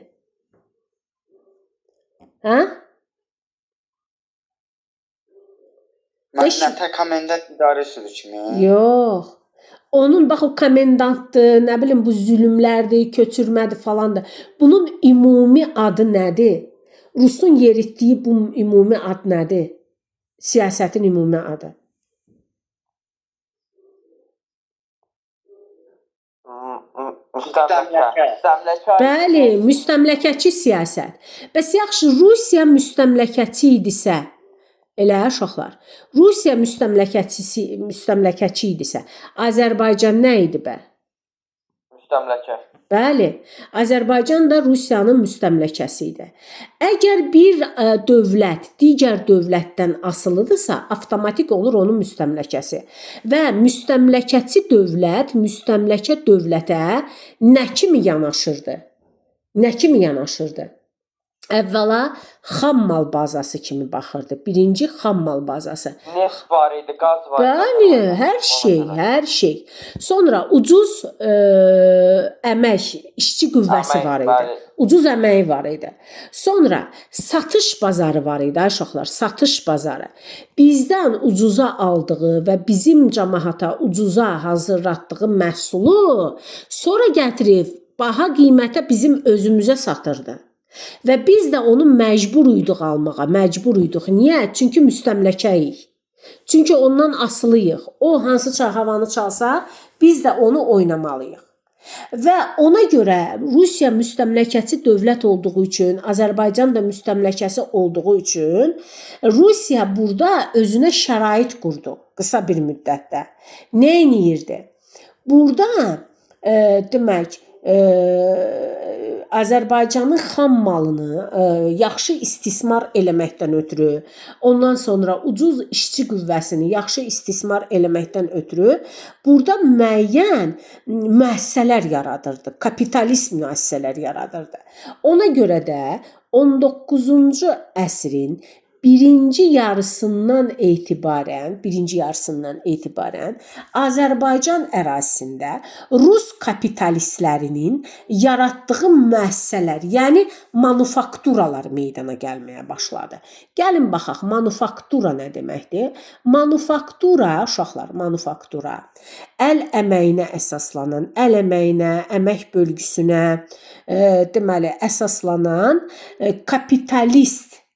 Hə? Məsələn, komendant idarə üsulu kimi. Yox. Onun bax o komendantdır, nə bilim bu zülmlərdir, köçürmədir falandır. Bunun ümumi adı nədir? Rusun yeritdiyi bu ümumi ad nədir? Siyasətin ümumi adı. Bəli, müstəmləkəçi siyasət. Bəs yaxşı, Rusiya müstəmləkəçi idisə, elə uşaqlar, Rusiya müstəmləkəçi idisə, Azərbaycan nə idi bə? Müstəmləkə. Bəli, Azərbaycan da Rusiyanın müstəmləkəsi idi. Əgər bir dövlət digər dövlətdən asılıdırsa, avtomatik olur onun müstəmləkəsi. Və müstəmləkəçi dövlət, müstəmləkə dövlətə nə kimi yanaşırdı? Nə kimi yanaşırdı? Əvvəla xam mal bazası kimi baxırdı. Birinci xam mal bazası. Neft var idi, qaz var idi. Bəli, hər şey, hər şey. Sonra ucuz əmək, işçi qüvvəsi var idi. Bəli. Ucuz əməyi var idi. Sonra satış bazarı var idi, ay uşaqlar, satış bazarı. Bizdən ucuza aldığı və bizim cəmaata ucuza hazırlatdığı məhsulu sonra gətirib baha qiymətə bizim özümüzə satırdı. Və biz də onu məcbur uyduq almağa, məcbur uyduq. Niyə? Çünki müstəmləkəyik. Çünki ondan asılıyıq. O hansı havanı çalsa, biz də onu oynamalıyıq. Və ona görə Rusiya müstəmləkəçi dövlət olduğu üçün, Azərbaycan da müstəmləkəsi olduğu üçün Rusiya burada özünə şərait qurdu qısa bir müddətdə. Nə edirdi? Burada demək Azərbaycanın xam malını yaxşı istismar eləməkdən ötürü, ondan sonra ucuz işçi qüvvəsini yaxşı istismar eləməkdən ötürü burada müəyyən müəssisələr yaradırdı, kapitalist müəssisələr yaradırdı. Ona görə də 19-cu əsrin birinci yarısından etibarən Azərbaycan ərazisində Rus kapitalistlərinin yaratdığı müəssisələr, yəni manufakturalar meydana gəlməyə başladı. Gəlin baxaq, manufaktura nə deməkdir? Manufaktura, uşaqlar, manufaktura əl əməyinə əsaslanan, əl əməyinə, əmək bölgüsünə deməli əsaslanan kapitalist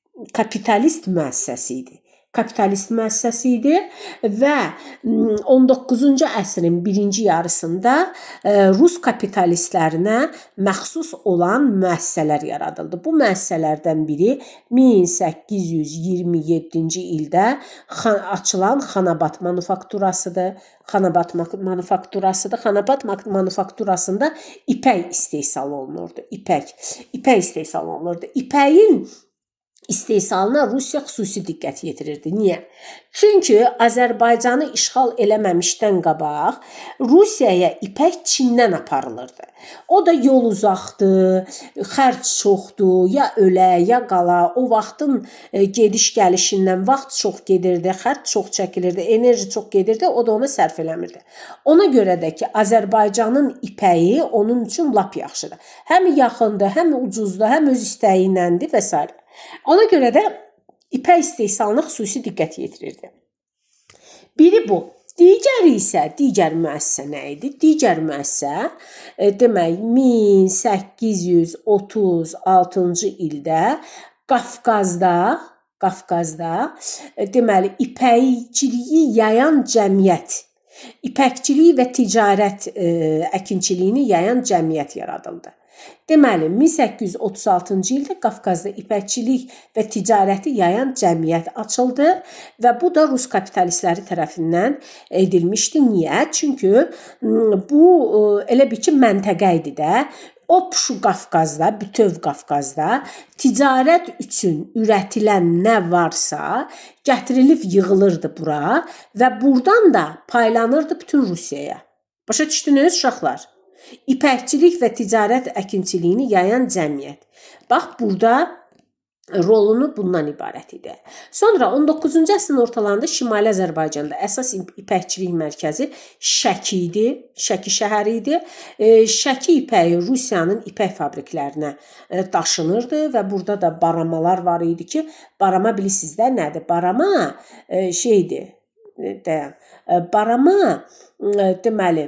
müəssisəsi idi. Kapitalist müəssisəsi idi və 19-cu əsrin birinci yarısında Rus kapitalistlərinə məxsus olan müəssisələr yaradıldı. Bu müəssisələrdən biri 1827-ci ildə açılan Xanabat manufakturasıdır. Xanabat manufakturasında ipək istehsal olunurdu. İpək istehsal olunurdu. İpəyin istehsalına Rusiya xüsusi diqqət yetirirdi. Niyə? Çünki Azərbaycanı işğal eləməmişdən qabaq Rusiyaya ipək Çindən aparılırdı. O da yol uzaqdır, xərc çoxdur, ya ölə, ya qala. O vaxtın gediş-gəlişindən vaxt çox gedirdi, xərc çox çəkilirdi, enerji çox gedirdi, o da ona sərf eləmirdi. Ona görə də ki, Azərbaycanın ipəyi onun üçün lap yaxşıdır. Həm yaxındır, həm ucuzdur, həm öz istəyi iləndir və s. Ona görə də ipək istehsalına xüsusi diqqət yetirirdi. Biri bu. Digər müəssisə nə idi? Digər müəssisə demək 1836-cı ildə Qafqazda deməli ipəkçiliyi yayan cəmiyyət, ipəkçiliyi və ticarət əkinçiliyini yayan cəmiyyət yaradıldı. Deməli, 1836-cı ildə Qafqazda ipəkçilik və ticarəti yayan cəmiyyət açıldı və bu da Rus kapitalistləri tərəfindən edilmişdi. Niyə? Çünki bu elə bir ki, məntəqə idi də. Obşu Qafqazda, bütöv Qafqazda ticarət üçün ürətilən nə varsa gətirilib yığılırdı bura və buradan da paylanırdı bütün Rusiyaya. Başa düşdünüz uşaqlar? İpəkçilik və ticarət əkinçiliyini yayan cəmiyyət. Bax, burada rolunu bundan ibarət idi. Sonra 19-cu əsrin ortalarında Şimali Azərbaycanda əsas ipəkçilik mərkəzi Şəki idi, Şəki şəhəri idi. Şəki ipəyi Rusiyanın ipək fabriklərinə daşınırdı və burada da baramalar var idi ki, barama bilirsiniz də nədir? Barama barama deməli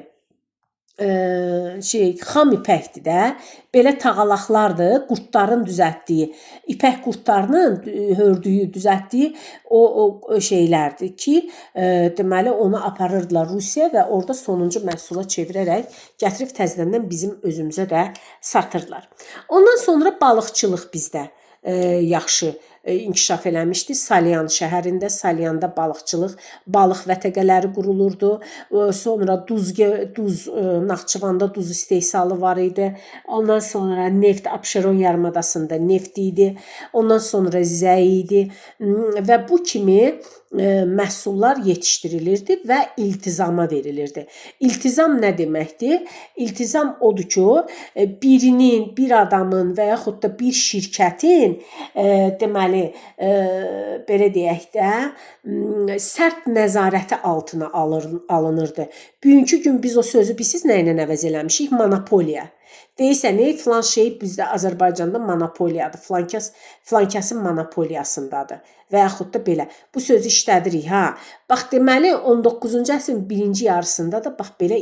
xam ipəkdir də, belə tağalaqlardır, qurtların düzəltdiyi, ipək qurtlarının hördüyü, düzəltdiyi o şeylərdir ki, deməli onu aparırdılar Rusiya və orada sonuncu məhsula çevirərək gətirib təzədən bizim özümüzə də satırdılar. Ondan sonra balıqçılıq bizdə yaxşı inkişaf eləmişdi. Salyan şəhərində, Salyanda balıqçılıq, balıq vətəqələri qurulurdu. Sonra duz Naxçıvanda duz istehsalı var idi. Ondan sonra neft Abşeron yarımadasında neft idi. Ondan sonra zəy idi və bu kimi məhsullar yetişdirilirdi və iltizama verilirdi. İltizam nə deməkdir? İltizam odur ki, bir adamın və yaxud da bir şirkətin deməli belə deyək də sərt nəzarəti altına alınırdı. Bugünkü gün biz o sözü siz nə ilə əvəz eləmişik? Monopoliya. Deyirsən, filan şey bizdə Azərbaycanda monopoliyadır. Filankəsin monopoliyasındadır. Və yaxud da belə. Bu sözü işlədirik. Bax, deməli 19-cu əsrin birinci yarısında da bax belə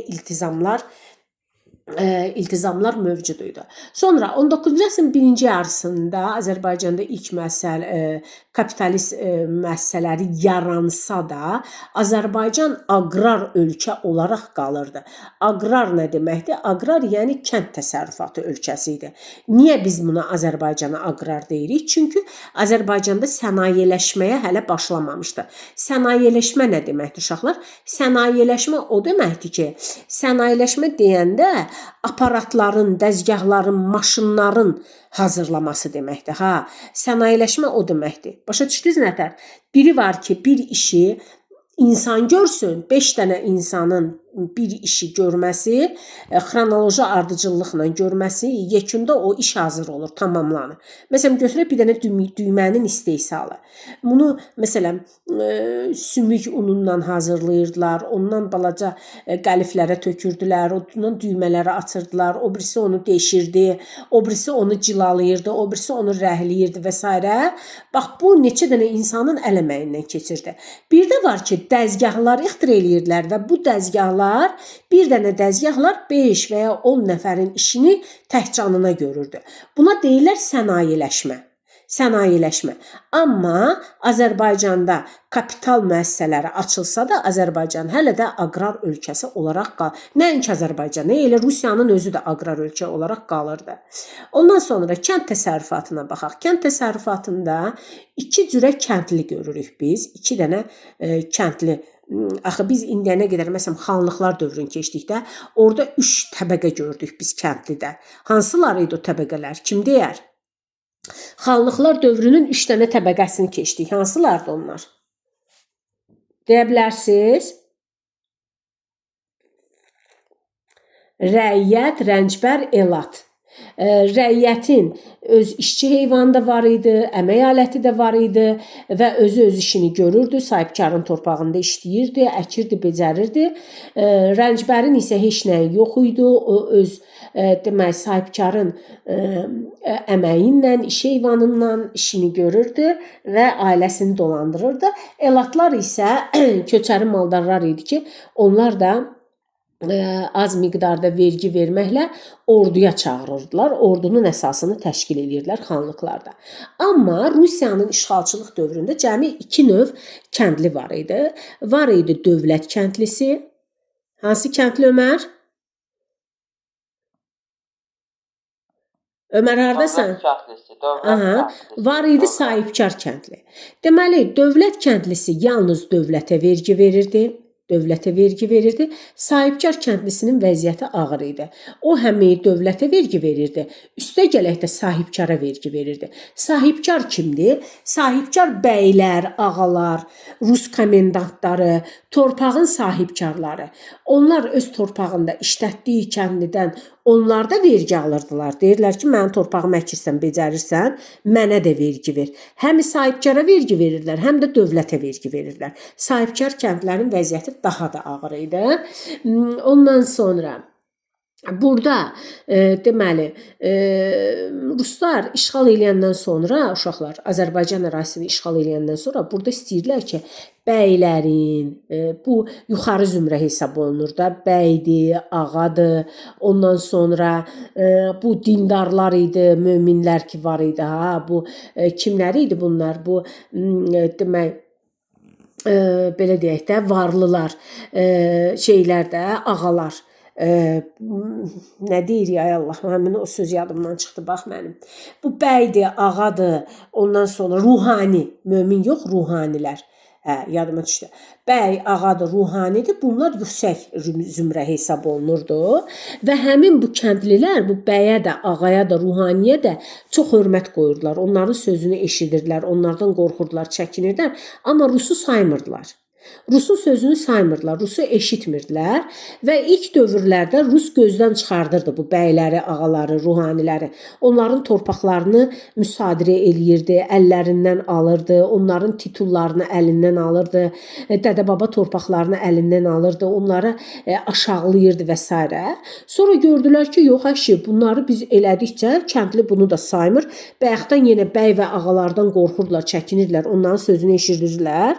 iltizamlar mövcud idi. Sonra 19-cu əsrin birinci yarısında Azərbaycanda ilk kapitalist müəssisələri yaransa da Azərbaycan aqrar ölkə olaraq qalırdı. Aqrar nə deməkdir? Aqrar yəni kənd təsərrüfatı ölkəsi idi. Niyə biz buna Azərbaycana aqrar deyirik? Çünki Azərbaycanda sənayeleşməyə hələ başlamamışdı. Sənayeleşmə nə deməkdir uşaqlar? Sənayeleşmə o deməkdir ki, sənayeleşmə deyəndə aparatların, dəzgahların, maşınların hazırlaması deməkdir. Sənayeleşmə o deməkdir. Başa düşdünüz nətər? Biri var ki, bir işi insan görsün, 5 dənə insanın bir işi görməsi, xronoloji ardıcıllıqla görməsi, yekunda o iş hazır olur, tamamlanır. Məsələn, götürək bir dənə düymənin istehsalı. Bunu, məsələn, sümük unundan hazırlayırdılar, ondan balaca qəliflərə tökürdülər, ondan düymələri açırdılar, o birisi onu deşirdi, o birisi onu cilalayırdı, o birisi onu rəhləyirdi və s. Bax, bu neçə dənə insanın əl əməyindən keçirdi. Bir də var ki, dəzgahlar ixtira eləyirdilər və bu dəzgahlar bir dənə dəzgahlar 5 və ya 10 nəfərin işini təhcanına görürdü. Buna deyirlər sənayeleşmə. Sənayeleşmə. Amma Azərbaycanda kapital müəssisələri açılsa da Azərbaycan hələ də aqrar ölkəsi olaraq qalır. Nəinki Azərbaycan, elə Rusiyanın özü də aqrar ölkə olaraq qalırdı. Ondan sonra kənd təsərrüfatına baxaq. Kənd təsərrüfatında 2 cürə kəndli görürük biz. 2 dənə kəndli. Axı biz indiyənə qədər məsələn xanlıqlar dövrünü keçdikdə orada 3 təbəqə gördük biz kəndlidə. Hansılar idi o təbəqələr? Kim deyər? Xanlıqlar dövrünün 3 dənə təbəqəsini keçdik. Hansılardı onlar? Deyə bilərsiniz? Rəiyyət, rəncbər, elat. Rəiyyətin öz işçi heyvanı da var idi, əmək aləti də var idi və özü öz işini görürdü, sahibkarın torpağında işləyirdi, əkirdi, becərirdi. Rəncbərin isə heç nəyi yox idi, o öz demək sahibkarın əməyi ilə, iş heyvanından işini görürdü və ailəsini dolandırırdı. Elatlar isə köçəri maldarlar idi ki, onlar da az miqdarda vergi verməklə orduya çağırırdılar. Ordunun əsasını təşkil edirdilər xanlıqlarda. Amma Rusiyanın işğalçılıq dövründə cəmi 2 növ kəndli var idi. Var idi dövlət kəndlisi. Hansı kəndli Ömər? Ömər hardasan? Var idi sahibkar kəndli. Deməli, dövlət kəndlisi yalnız dövlətə vergi verirdi. Sahibkar kəndlisinin vəziyyəti ağır idi. O həm dövlətə vergi verirdi, üstə gələk də sahibkara vergi verirdi. Sahibkar kimdir? Sahibkar bəylər, ağalar, Rus komendantları, torpağın sahibkarları. Onlar öz torpağında işlətdiyi kəndlidən onlar da vergi alırdılar. Deyirlər ki, mənim torpağımı əkirsən, becərirsən, mənə də vergi ver. Həm sahibkara vergi verirlər, həm də dövlətə vergi verirlər. Sahibkar kəndlərin vəziyyəti daha da ağır idi. Ondan sonra burada deməli Ruslar işğal eləyəndən sonra uşaqlar Azərbaycan ərazisini işğal eləyəndən sonra burada istəyirlər ki, bəylərin bu yuxarı zümrə hesab olunur da, bəydir, ağadır. Ondan sonra bu dindarlar idi, möminlər ki var idi. Bu kimlər idi bunlar? Bu demək belə deyək də varlılar, şeylər də, ağalar. nə deyirik ay Allah, həmin o söz yadımdan çıxdı bax mənim. Bu bəydir, ağadır, ondan sonra ruhani, mömin yox, ruhanilər. Hə, yadıma düşdü. Bəy, ağadır, ruhanidir. Bunlar yüksək zümrə hesab olunurdu və həmin bu kəndlilər bu bəyə də, ağaya da, ruhaniyə də çox hörmət qoyurdular. Onların sözünü eşidirdilər, onlardan qorxurdular, çəkinirdilər, amma Rusu saymırdılar. Rusun sözünü saymırdılar, Rusu eşitmirdilər və ilk dövrlərdə Rus gözdən çıxardırdı bu bəyləri, ağaları, ruhaniləri. Onların torpaqlarını müsadirə eləyirdi, əllərindən alırdı, onların titullarını əlindən alırdı, dədə-baba torpaqlarını əlindən alırdı, onları aşağılayırdı və s. Sonra gördülər ki, yox əşi, bunları biz elədikcə kəndli bunu da saymır. Bayaqdan yenə bəy və ağalardan qorxurdular, çəkinirdilər, onların sözünü eşidirdilər.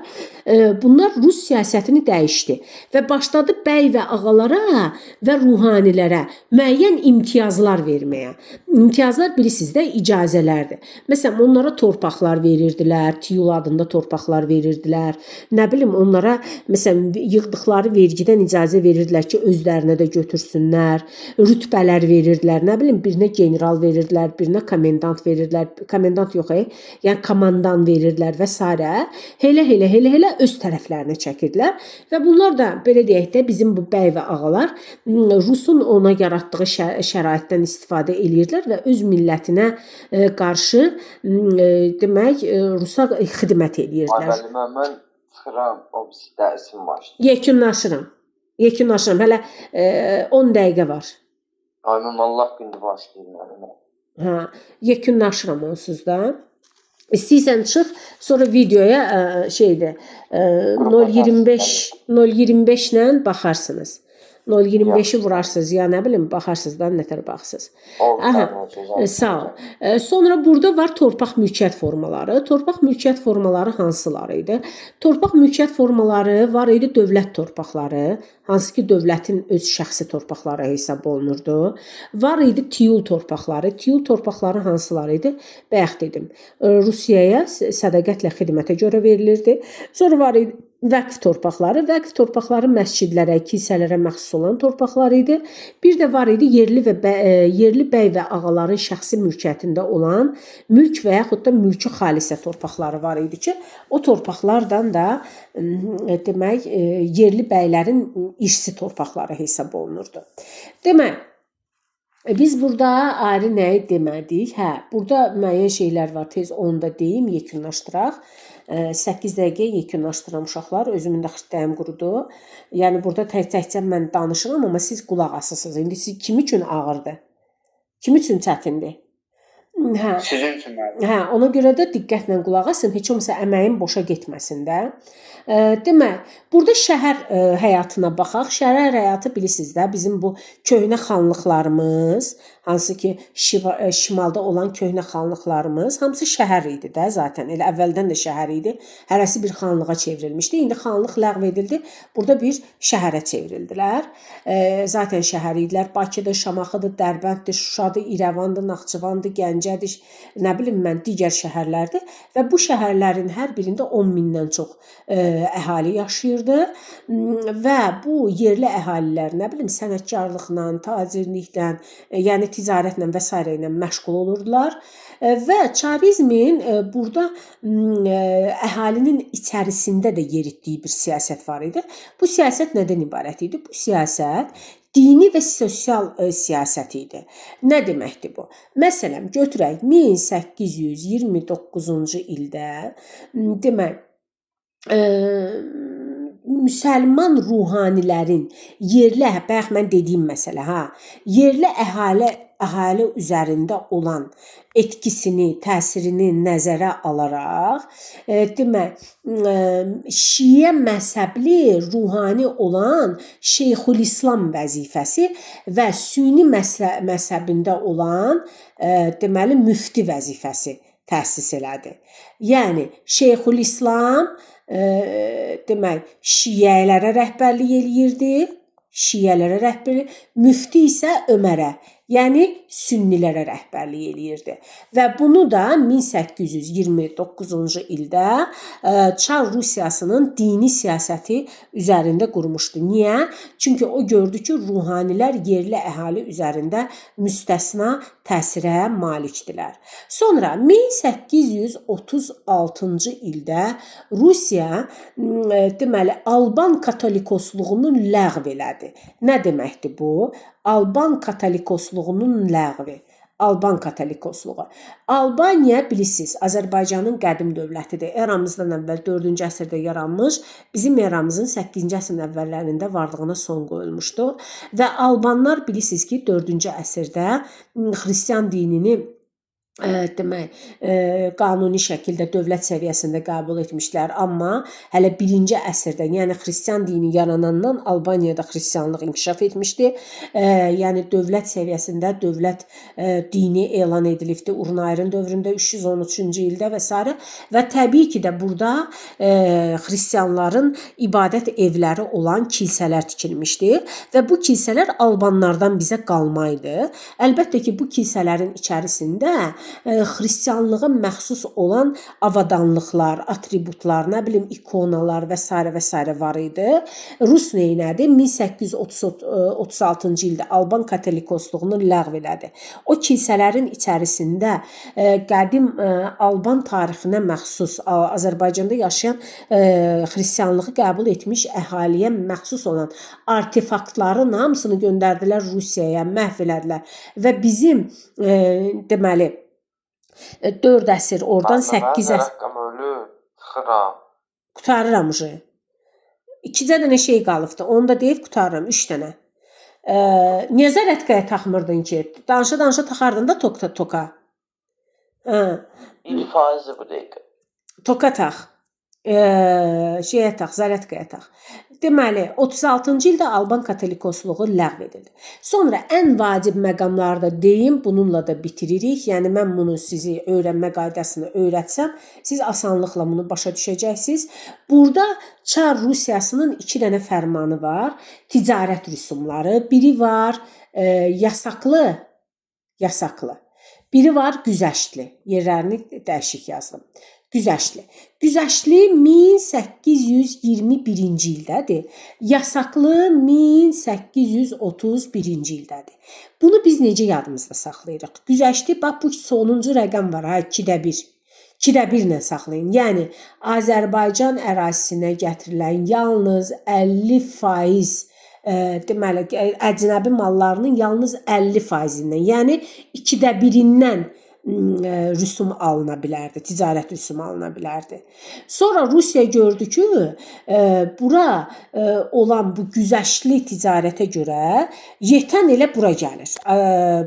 Bunlar Rus siyasətini dəyişdi və başladı bəy və ağalara və ruhanilərə müəyyən imtiyazlar verməyə. İmtiyazlar bilirsiniz də icazələrdir. Məsələn, onlara torpaqlar verirdilər, tiyul adında torpaqlar verirdilər. Nə bilim, onlara məsələn yığdıqları vergidən icazə verirdilər ki, özlərinə də götürsünlər. Rütbələr verirdilər. Nə bilim, birinə general verirdilər, birinə komendant verirdilər. Komendant yox, yəni komandan verirdilər və s. Elə öz tərəflərinə çəkirdilər və bunlar da belə deyək də bizim bu bəy və ağalar Rusun ona yaratdığı şəraitdən istifadə edirdilər və öz millətinə qarşı demək Rusa xidmət edirdilər. Müəllimə, mən çıxıram, o bir dərsim var. Yekunlaşıram. Hələ 10 dəqiqə var. Aynen Allah gündür başlayın müəllimə. Hə, yekunlaşıram onsuz da. İstəyirsən çıx, sonra videoya 0.25 ilə baxarsınız. 0.25-i vurarsınız, ya nə bilim, baxarsınız da nətər baxsınız. Sağ ol. Sonra burada var torpaq mülkiyyət formaları. Torpaq mülkiyyət formaları hansıları idi? Torpaq mülkiyyət formaları var idi dövlət torpaqları, hansı ki dövlətin öz şəxsi torpaqları hesab olunurdu. Var idi tiyul torpaqları. Tiyul torpaqları hansıları idi? Bayaq dedim. Rusiyaya sədaqətlə xidmətə görə verilirdi. Sonra var idi vəqf torpaqları. Vəqf torpaqları məscidlərə, kilsələrə məxsus olan torpaqlar idi. Bir də var idi yerli bəy və ağaların şəxsi mülkiyyətində olan mülk və yaxud da mülki xalisə torpaqları var idi ki, o torpaqlardan da demək yerli bəylərin irsi torpaqları hesab olunurdu. Demək, biz burada ayrı nəyi demədik? Hə, burada müəyyən şeylər var. Tez onu da deyim, yekunlaşdıraq. 8 dəqiqə yekunlaşdıram uşaqlar. Özümün də xırtdəyim qurudu. Yəni burada təkcə mən danışıram, amma siz qulaq asısınız. İndi siz kim üçün ağırdır? Kim üçün çətindir? Hə. Sizin üçün müəllim. Hə, ona görə də diqqətlə qulaq asın, heç olmasa əməyin boşa getməsin də. Demək, burada şəhər həyatına baxaq. Şəhər həyatı bilirsiniz də, bizim bu köhnə xanlıqlarımız, hansı ki şimalda olan köhnə xanlıqlarımız, hamısı şəhər idi də zaten. Elə əvvəldən də şəhər idi. Hərəsi bir xanlığa çevrilmişdi. İndi xanlıq ləğv edildi. Burada bir şəhərə çevrildilər. Zaten şəhər idilər. Bakıdır, Şamaxıdır, Dərbənddir, Şuşadır, İrəvandır, Naxçıvandır, Gəncədir, nə bilim mən, digər şəhərlərdir və bu şəhərlərin hər birində 10 mindən çox əhali yaşayırdı və bu yerli əhalilər nə bilim sənətkarlıqla, tacirliklə, yəni ticarətlə və s. ilə məşğul olurdular və çarizmin burada əhalinin içərisində də yeritdiyi bir siyasət var idi. Bu siyasət nədən ibarət idi? Bu siyasət dini və sosial siyasət idi. Nə deməkdir bu? Məsələn, götürək 1829-cu ildə demək müsəlman ruhanilərin yerli, bayaq mən dediyim məsələ, yerli əhali üzərində olan etkisini, təsirini nəzərə alaraq, demək, Şiə məzhəbli, ruhani olan Şeyxülislam vəzifəsi və Sünni məzhəbində olan, deməli, müfti vəzifəsi təsis elədi. Yəni, Şeyxülislam demək, şiələrə rəhbərlik eləyirdi, müfti isə Ömərə, Yəni sünnilərə rəhbərlik eləyirdi. Və bunu da 1829-cu ildə Çar Rusiyasının dini siyasəti üzərində qurmuşdu. Niyə? Çünki o gördü ki, ruhanilər yerli əhali üzərində müstəsna təsirə malikdilər. Sonra 1836-cı ildə Rusiya deməli Alban katolikosluğunu ləğv elədi. Nə deməkdir bu? Alban katolikosluğunun ləğvi. Alban katolikosluğu. Albaniya bilirsiniz, Azərbaycanın qədim dövlətidir. Eramızdan əvvəl 4-cü əsrdə yaranmış, bizim eramızın 8-ci əsrin əvvəllərində varlığına son qoyulmuşdu və albanlar bilirsiniz ki, 4-cü əsrdə xristian dinini demək, qanuni şəkildə dövlət səviyyəsində qəbul etmişlər. Amma hələ 1-ci əsrdə, yəni xristian dini yaranandan Albaniyada xristianlıq inkişaf etmişdi. Yəni dövlət səviyyəsində dövlət dini elan edilibdi Urnayrın dövründə 313-cü ildə və s. Və təbii ki də burada xristianların ibadət evləri olan kilsələr tikilmişdi və bu kilsələr albanlardan bizə qalma idi. Əlbəttə ki, bu kilsələrin içərisində xristianlığa məxsus olan avadanlıqlar, atributlar, nə bilim ikonalar və s. və s. var idi. Rus neynədi? 1836-cı ildə Alban katolikosluğunu ləğv elədi. O kilsələrin içərisində qədim Alban tarixinə məxsus Azərbaycanda yaşayan xristianlığı qəbul etmiş əhaliyə məxsus olan artefaktların hamısını göndərdilər Rusiyaya, məhv elədilər və bizim deməli 4 əsr, oradan 8 əsr. Rəqəm ölür, çıxıram. Qutarıram ucu. 2 dənə şey qalıbdı. Onu da deyib qutarıram 3 dənə. Niyə zərətqaya taxmırdın ki? Danışa taxardın da toka. 1% bu dəqiqə. Toka tax. Şeyə tax, zərətqaya tax. Deməli, 36-cı ildə Alban katolikosluğu ləğv edildi. Sonra ən vacib məqamları da deyim, bununla da bitiririk. Yəni mən bunu sizi öyrənmə qaydasını öyrətsəm, siz asanlıqla bunu başa düşəcəksiniz. Burada Çar Rusiyasının 2 dənə fərmanı var. Ticarət rüsumları. Biri var yasaqlı. Biri var güzəştli. Yerlərini dəyişik yazdım. Güzəştli 1821-ci ildədir. Yasaqlı 1831-ci ildədir. Bunu biz necə yadımızda saxlayırıq? Güzəştli, bax bu sonuncu rəqəm var, 2-də 1. 2-də 1 ilə saxlayın. Yəni Azərbaycan ərazisinə gətirilən yalnız 50% deməli əcnəbi mallarının yalnız 50%-dən, yəni 2-də 1-dən rüsum alına bilərdi, ticarət rüsumu alına bilərdi. Sonra Rusiya gördü ki, bura olan bu güzəştli ticarətə görə yetən elə bura gəlir.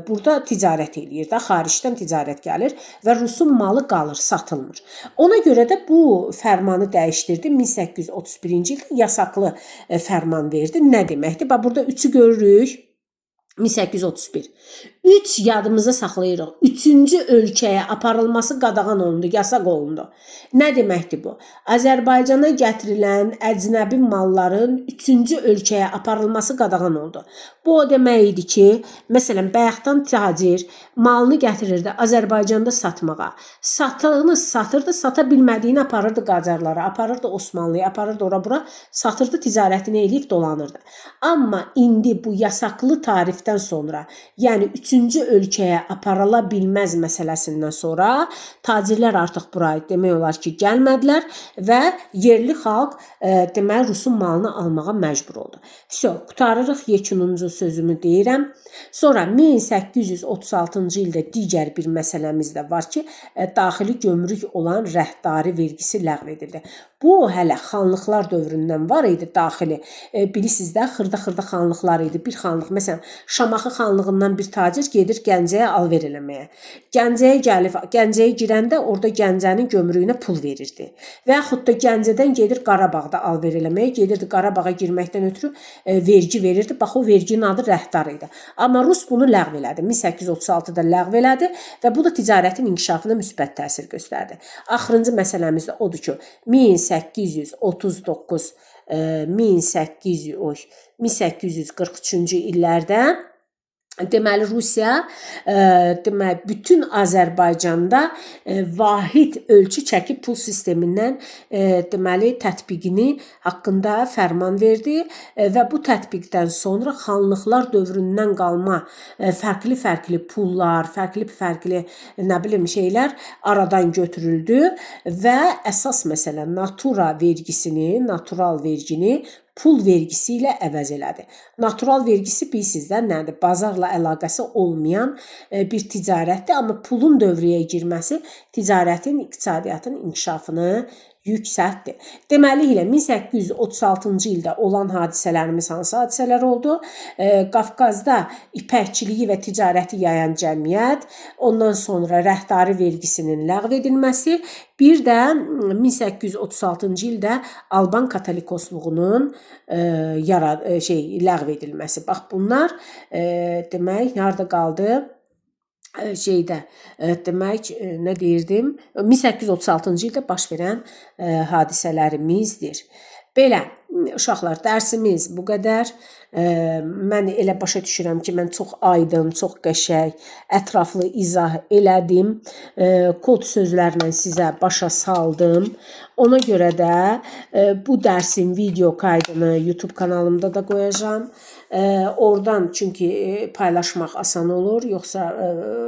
Burada ticarət eləyir də, xaricdən ticarət gəlir və rüsum malı qalır, satılmır. Ona görə də bu fərmanı dəyişdirdi. 1831-ci ildə yasaqlı fərman verdi. Nə deməkdir? Bax burada 3-ü görürük. 1831. 3 yadımıza saxlayırıq. 3-cü ölkəyə aparılması qadağan olundu, yasaq olundu. Nə deməkdir bu? Azərbaycana gətirilən əcnəbi malların 3-cü ölkəyə aparılması qadağan oldu. Bu o demək idi ki, məsələn, bayaqdan tacir malını gətirirdi Azərbaycanda satmağa. Satını satırdı, sata bilmədiyini aparırdı Qacarlara, aparırdı Osmanlıya, aparırdı ora-bura, satırdı, ticarətini eləyib dolanırdı. Amma indi bu yasaqlı tarifdən sonra, yəni 3-cü ölkəyə aparıla bilməz məsələsindən sonra tacirlər artıq bura demək olar ki, gəlmədilər və yerli xalq demək rüsum malını almağa məcbur oldu. Qutarırıq, yekununcu sözümü deyirəm. Sonra 1836-cı ildə digər bir məsələmiz də var ki, daxili gömrük olan rəhdari vergisi ləğv edildi. Bu hələ xanlıqlar dövründən var idi daxili. Bilirsiniz də, xırda xanlıqlar idi. Bir xanlıq, məsələn, Şamaxı xanlığından bir tacir gedir Gəncəyə alver eləməyə. Gəncəyə gəlib, Gəncəyə girəndə orada Gəncənin gömrüyünə pul verirdi. Və yaxud da Gəncədən gedir Qarabağda alver eləməyə, gedirdi Qarabağa girməkdən ötürü vergi verirdi. Bax, o verginin adı rəhdar idi. Amma Rus bunu ləğv elədi. 1836-da ləğv elədi və bu da ticarətin inkişafına müsbət təsir göstərdi. Axırıncı məsələmiz də odur ki, 1843-cü illərdə Deməli Rusiya deməli bütün Azərbaycanda vahid ölçü çəkib pul sistemindən deməli tətbiqini haqqında fərman verdi və bu tətbiqdən sonra xanlıqlar dövründən qalma fərqli pullar, fərqli nə bilim şeylər aradan götürüldü və əsas məsələ natural vergini pul vergisi ilə əvəz elədi. Natural vergisi bilirsiniz də nədir? Bazarla əlaqəsi olmayan bir ticarətdir, amma pulun dövrəyə girməsi ticarətin, iqtisadiyyatın inkişafını yüksəltdi. Deməli ilə 1836-cı ildə olan hadisələrimiz hansı hadisələr oldu? Qafqazda ipəkçiliyi və ticarəti yayan cəmiyyət, ondan sonra rəhdari vergisinin ləğv edilməsi, bir də 1836-cı ildə Alban katolikosluğunun ləğv edilməsi. Bax bunlar demək harda qaldı? Demək nə deyirdim? 1836-cı ildə baş verən hadisələrimizdir. Belə uşaqlar, dərsimiz bu qədər. Mən elə başa düşürəm ki, mən çox aydın, çox qəşəng, ətraflı izah elədim. Kod sözlərlə sizə başa saldım. Ona görə də bu dərsin video kaydını YouTube kanalımda da qoyacağam. Oradan çünki paylaşmaq asan olur, yoxsa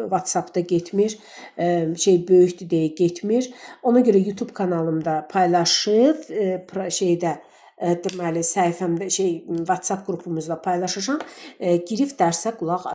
WhatsAppda getmir, böyükdür deyə getmir. Ona görə YouTube kanalımda paylaşıb deməli səhifəmdə WhatsApp qrupumuzda paylaşacağam. Girib dərsə qulaq